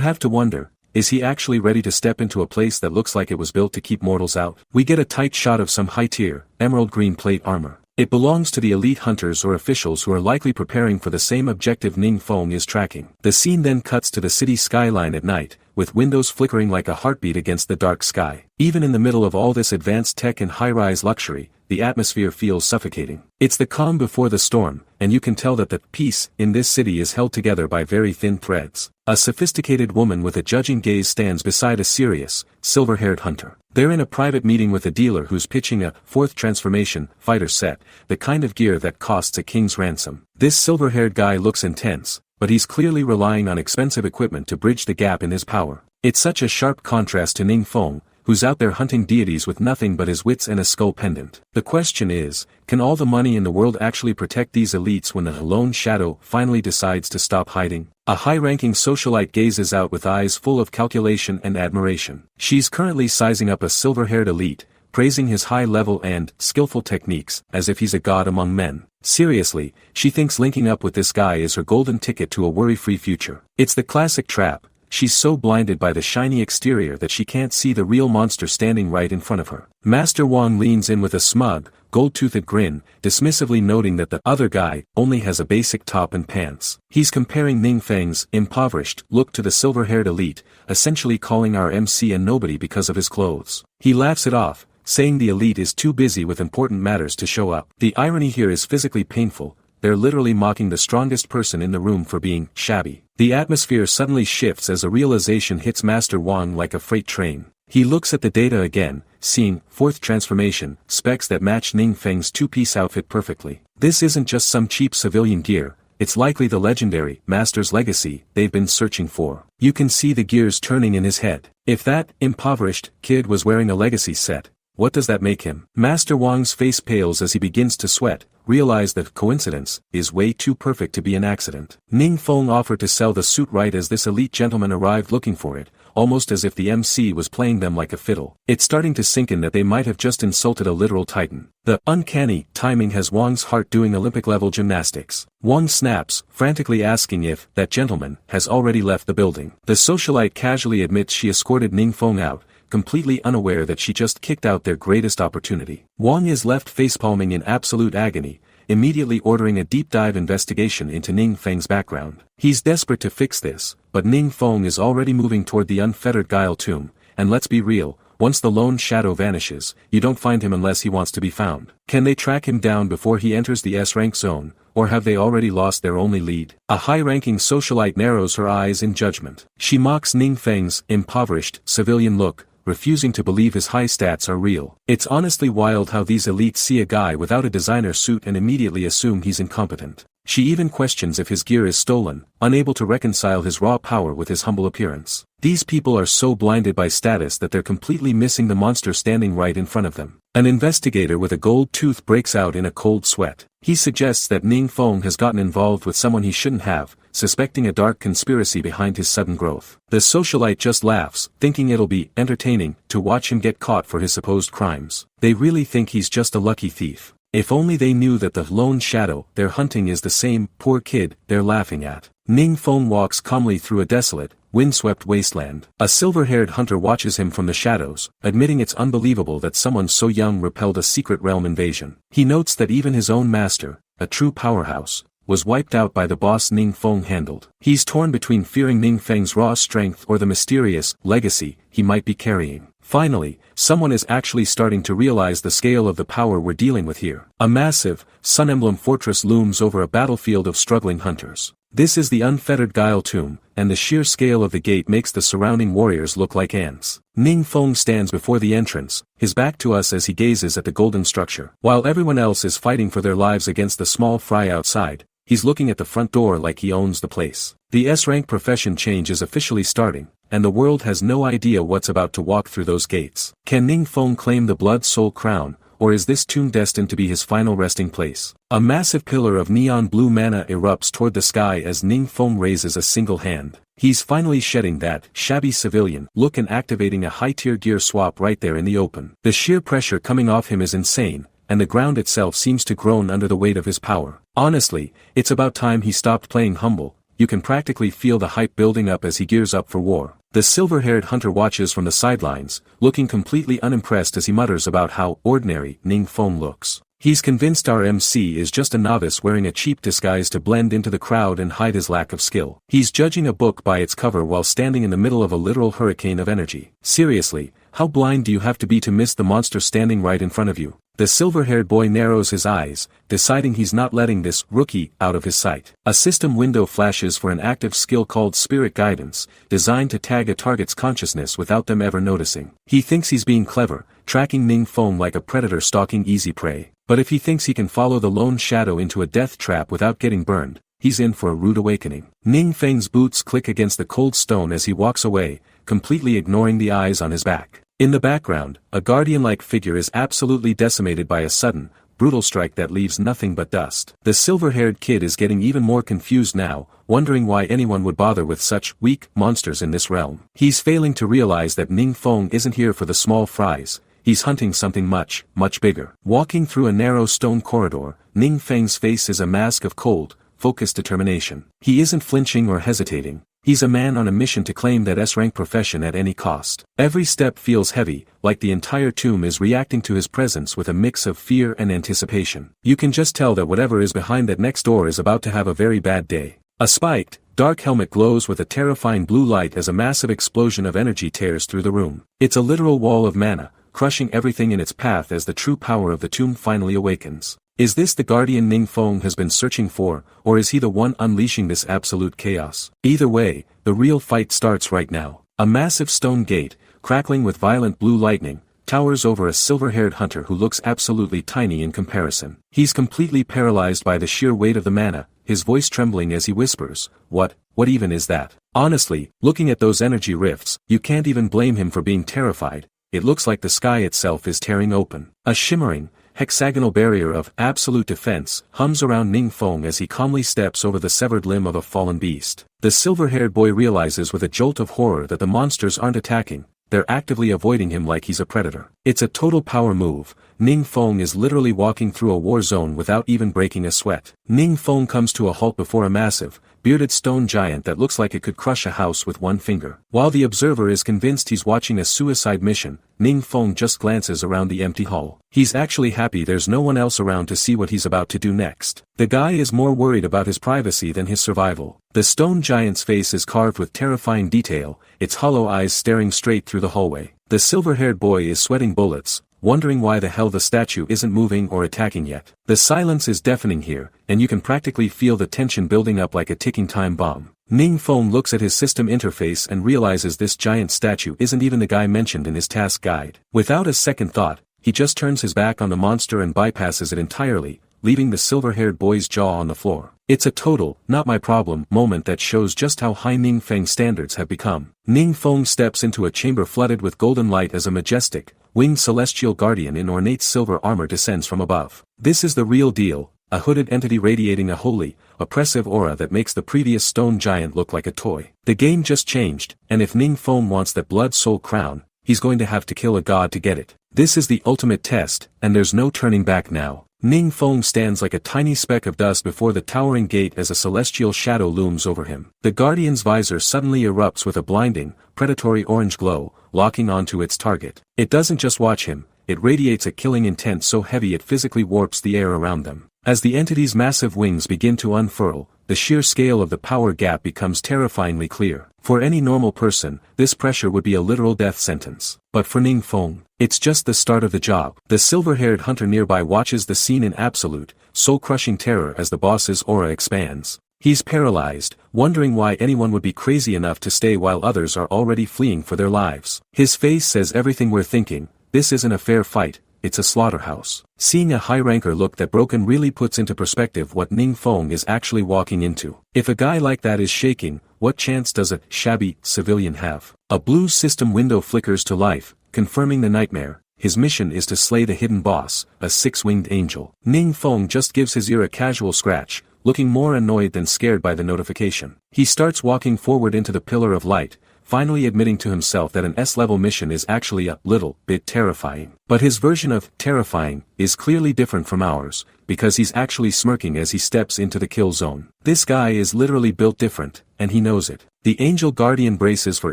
have to wonder, is he actually ready to step into a place that looks like it was built to keep mortals out? We get a tight shot of some high-tier, emerald green plate armor. It belongs to the elite hunters or officials who are likely preparing for the same objective Ning Feng is tracking. The scene then cuts to the city skyline at night, with windows flickering like a heartbeat against the dark sky. Even in the middle of all this advanced tech and high-rise luxury, the atmosphere feels suffocating. It's the calm before the storm, and you can tell that the peace in this city is held together by very thin threads. A sophisticated woman with a judging gaze stands beside a serious, silver-haired hunter. They're in a private meeting with a dealer who's pitching a fourth transformation fighter set, the kind of gear that costs a king's ransom. This silver-haired guy looks intense, but he's clearly relying on expensive equipment to bridge the gap in his power. It's such a sharp contrast to Ning Feng, who's out there hunting deities with nothing but his wits and a skull pendant. The question is, can all the money in the world actually protect these elites when the Lone Shadow finally decides to stop hiding? A high-ranking socialite gazes out with eyes full of calculation and admiration. She's currently sizing up a silver-haired elite, praising his high level and skillful techniques, as if he's a god among men. Seriously, she thinks linking up with this guy is her golden ticket to a worry-free future. It's the classic trap. She's so blinded by the shiny exterior that she can't see the real monster standing right in front of her. Master Wang leans in with a smug, gold-toothed grin, dismissively noting that the other guy only has a basic top and pants. He's comparing Ning Feng's impoverished look to the silver-haired elite, essentially calling our MC a nobody because of his clothes. He laughs it off, saying the elite is too busy with important matters to show up. The irony here is physically painful. They're literally mocking the strongest person in the room for being shabby. The atmosphere suddenly shifts as a realization hits Master Wang like a freight train. He looks at the data again, seeing fourth transformation specs that match Ning Feng's two-piece outfit perfectly. This isn't just some cheap civilian gear, it's likely the legendary Master's legacy they've been searching for. You can see the gears turning in his head. If that impoverished kid was wearing a legacy set, what does that make him? Master Wang's face pales as he begins to sweat, realize that coincidence is way too perfect to be an accident. Ning Feng offered to sell the suit right as this elite gentleman arrived looking for it, almost as if the MC was playing them like a fiddle. It's starting to sink in that they might have just insulted a literal titan. The uncanny timing has Wang's heart doing Olympic-level gymnastics. Wang snaps, frantically asking if that gentleman has already left the building. The socialite casually admits she escorted Ning Feng out, completely unaware that she just kicked out their greatest opportunity. Wang is left facepalming in absolute agony, immediately ordering a deep-dive investigation into Ning Feng's background. He's desperate to fix this, but Ning Feng is already moving toward the unfettered Guile tomb, and let's be real, once the Lone Shadow vanishes, you don't find him unless he wants to be found. Can they track him down before he enters the S-rank zone, or have they already lost their only lead? A high-ranking socialite narrows her eyes in judgment. She mocks Ning Feng's impoverished civilian look, refusing to believe his high stats are real. It's honestly wild how these elites see a guy without a designer suit and immediately assume he's incompetent. She even questions if his gear is stolen, unable to reconcile his raw power with his humble appearance. These people are so blinded by status that they're completely missing the monster standing right in front of them. An investigator with a gold tooth breaks out in a cold sweat. He suggests that Ning Feng has gotten involved with someone he shouldn't have, suspecting a dark conspiracy behind his sudden growth. The socialite just laughs, thinking it'll be entertaining to watch him get caught for his supposed crimes. They really think he's just a lucky thief. If only they knew that the Lone Shadow they're hunting is the same poor kid they're laughing at. Ning Feng walks calmly through a desolate, windswept wasteland. A silver-haired hunter watches him from the shadows, admitting it's unbelievable that someone so young repelled a secret realm invasion. He notes that even his own master, a true powerhouse, was wiped out by the boss Ning Feng handled. He's torn between fearing Ning Feng's raw strength or the mysterious legacy he might be carrying. Finally, someone is actually starting to realize the scale of the power we're dealing with here. A massive, sun emblem fortress looms over a battlefield of struggling hunters. This is the unfettered Guile tomb, and the sheer scale of the gate makes the surrounding warriors look like ants. Ning Feng stands before the entrance, his back to us as he gazes at the golden structure. While everyone else is fighting for their lives against the small fry outside, he's looking at the front door like he owns the place. The S-rank profession change is officially starting, and the world has no idea what's about to walk through those gates. Can Ning Feng claim the Blood Soul crown, or is this tomb destined to be his final resting place? A massive pillar of neon blue mana erupts toward the sky as Ning Feng raises a single hand. He's finally shedding that shabby civilian look and activating a high-tier gear swap right there in the open. The sheer pressure coming off him is insane, and the ground itself seems to groan under the weight of his power. Honestly, it's about time he stopped playing humble. You can practically feel the hype building up as he gears up for war. The silver-haired hunter watches from the sidelines, looking completely unimpressed as he mutters about how ordinary Ning Feng looks. He's convinced our MC is just a novice wearing a cheap disguise to blend into the crowd and hide his lack of skill. He's judging a book by its cover while standing in the middle of a literal hurricane of energy. Seriously, how blind do you have to be to miss the monster standing right in front of you? The silver-haired boy narrows his eyes, deciding he's not letting this rookie out of his sight. A system window flashes for an active skill called Spirit Guidance, designed to tag a target's consciousness without them ever noticing. He thinks he's being clever, tracking Ning Feng like a predator stalking easy prey. But if he thinks he can follow the lone shadow into a death trap without getting burned, he's in for a rude awakening. Ning Feng's boots click against the cold stone as he walks away, completely ignoring the eyes on his back. In the background, a guardian-like figure is absolutely decimated by a sudden, brutal strike that leaves nothing but dust. The silver-haired kid is getting even more confused now, wondering why anyone would bother with such weak monsters in this realm. He's failing to realize that Ning Feng isn't here for the small fries. He's hunting something much, much bigger. Walking through a narrow stone corridor, Ning Feng's face is a mask of cold, focused determination. He isn't flinching or hesitating. He's a man on a mission to claim that S-rank profession at any cost. Every step feels heavy, like the entire tomb is reacting to his presence with a mix of fear and anticipation. You can just tell that whatever is behind that next door is about to have a very bad day. A spiked, dark helmet glows with a terrifying blue light as a massive explosion of energy tears through the room. It's a literal wall of mana, crushing everything in its path as the true power of the tomb finally awakens. Is this the guardian Ning Feng has been searching for, or is he the one unleashing this absolute chaos? Either way, the real fight starts right now. A massive stone gate, crackling with violent blue lightning, towers over a silver-haired hunter who looks absolutely tiny in comparison. He's completely paralyzed by the sheer weight of the mana, his voice trembling as he whispers, What even is that? Honestly, looking at those energy rifts, you can't even blame him for being terrified. It looks like the sky itself is tearing open. A shimmering, hexagonal barrier of absolute defense hums around Ning Feng as he calmly steps over the severed limb of a fallen beast. The silver-haired boy realizes with a jolt of horror that the monsters aren't attacking, they're actively avoiding him like he's a predator. It's a total power move. Ning Feng is literally walking through a war zone without even breaking a sweat. Ning Feng comes to a halt before a massive, bearded stone giant that looks like it could crush a house with one finger. While the observer is convinced he's watching a suicide mission, Ning Feng just glances around the empty hall. He's actually happy there's no one else around to see what he's about to do next. The guy is more worried about his privacy than his survival. The stone giant's face is carved with terrifying detail, its hollow eyes staring straight through the hallway. The silver-haired boy is sweating bullets, wondering why the hell the statue isn't moving or attacking yet. The silence is deafening here, and you can practically feel the tension building up like a ticking time bomb. Ning Feng looks at his system interface and realizes this giant statue isn't even the guy mentioned in his task guide. Without a second thought, he just turns his back on the monster and bypasses it entirely, leaving the silver-haired boy's jaw on the floor. It's a total, not my problem, moment that shows just how high Ning Feng's standards have become. Ning Feng steps into a chamber flooded with golden light as a majestic, winged celestial guardian in ornate silver armor descends from above. This is the real deal, a hooded entity radiating a holy, oppressive aura that makes the previous stone giant look like a toy. The game just changed, and if Ning Feng wants that blood soul crown, he's going to have to kill a god to get it. This is the ultimate test, and there's no turning back now. Ning Feng stands like a tiny speck of dust before the towering gate as a celestial shadow looms over him. The guardian's visor suddenly erupts with a blinding, predatory orange glow, locking onto its target. It doesn't just watch him, it radiates a killing intent so heavy it physically warps the air around them. As the entity's massive wings begin to unfurl, the sheer scale of the power gap becomes terrifyingly clear. For any normal person, this pressure would be a literal death sentence. But but for Ning Feng, it's just the start of the job. The silver-haired hunter nearby watches the scene in absolute, soul-crushing terror as the boss's aura expands. He's paralyzed, wondering why anyone would be crazy enough to stay while others are already fleeing for their lives. His face says everything we're thinking: this isn't a fair fight, it's a slaughterhouse. Seeing a high-ranker look that broken really puts into perspective what Ning Feng is actually walking into. If a guy like that is shaking, what chance does a shabby civilian have? A blue system window flickers to life, confirming the nightmare. His mission is to slay the hidden boss, a six-winged angel. Ning Feng just gives his ear a casual scratch, looking more annoyed than scared by the notification. He starts walking forward into the pillar of light, finally admitting to himself that an S-level mission is actually a little bit terrifying. But his version of terrifying is clearly different from ours, because he's actually smirking as he steps into the kill zone. This guy is literally built different, and he knows it. The Angel Guardian braces for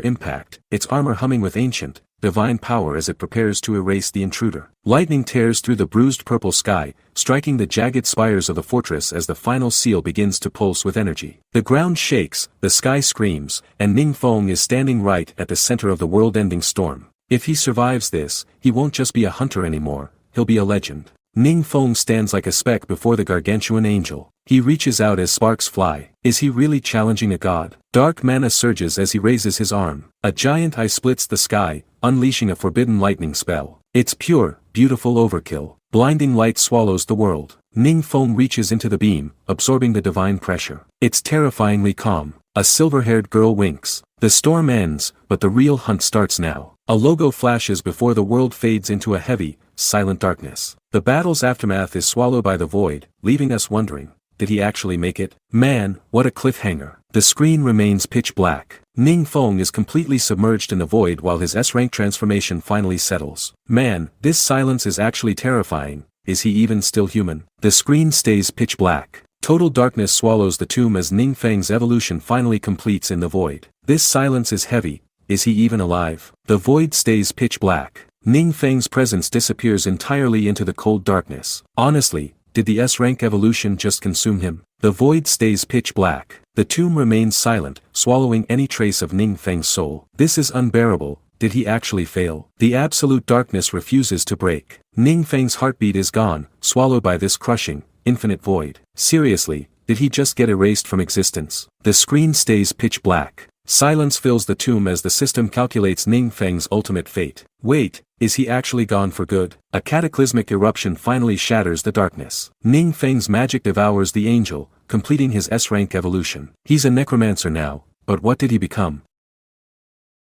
impact, its armor humming with ancient, divine power as it prepares to erase the intruder. Lightning tears through the bruised purple sky, striking the jagged spires of the fortress as the final seal begins to pulse with energy. The ground shakes, the sky screams, and Ning Feng is standing right at the center of the world-ending storm. If he survives this, he won't just be a hunter anymore, he'll be a legend. Ning Feng stands like a speck before the gargantuan angel. He reaches out as sparks fly. Is he really challenging a god? Dark mana surges as he raises his arm. A giant eye splits the sky, unleashing a forbidden lightning spell. It's pure, beautiful overkill. Blinding light swallows the world. Ning Feng reaches into the beam, absorbing the divine pressure. It's terrifyingly calm. A silver-haired girl winks. The storm ends, but the real hunt starts now. A logo flashes before the world fades into a heavy, silent darkness. The battle's aftermath is swallowed by the void, leaving us wondering, did he actually make it? Man, what a cliffhanger. The screen remains pitch black. Ning Feng is completely submerged in the void while his S-rank transformation finally settles. Man, this silence is actually terrifying. Is he even still human? The screen stays pitch black. Total darkness swallows the tomb as Ning Feng's evolution finally completes in the void. This silence is heavy. Is he even alive? The void stays pitch black. Ning Feng's presence disappears entirely into the cold darkness. Honestly, did the S-rank evolution just consume him? The void stays pitch black. The tomb remains silent, swallowing any trace of Ning Feng's soul. This is unbearable. Did he actually fail? The absolute darkness refuses to break. Ning Feng's heartbeat is gone, swallowed by this crushing, infinite void. Seriously, did he just get erased from existence? The screen stays pitch black. Silence fills the tomb as the system calculates Ning Feng's ultimate fate. Wait, is he actually gone for good? A cataclysmic eruption finally shatters the darkness. Ning Feng's magic devours the angel, completing his S-rank evolution. He's a necromancer now, but what did he become?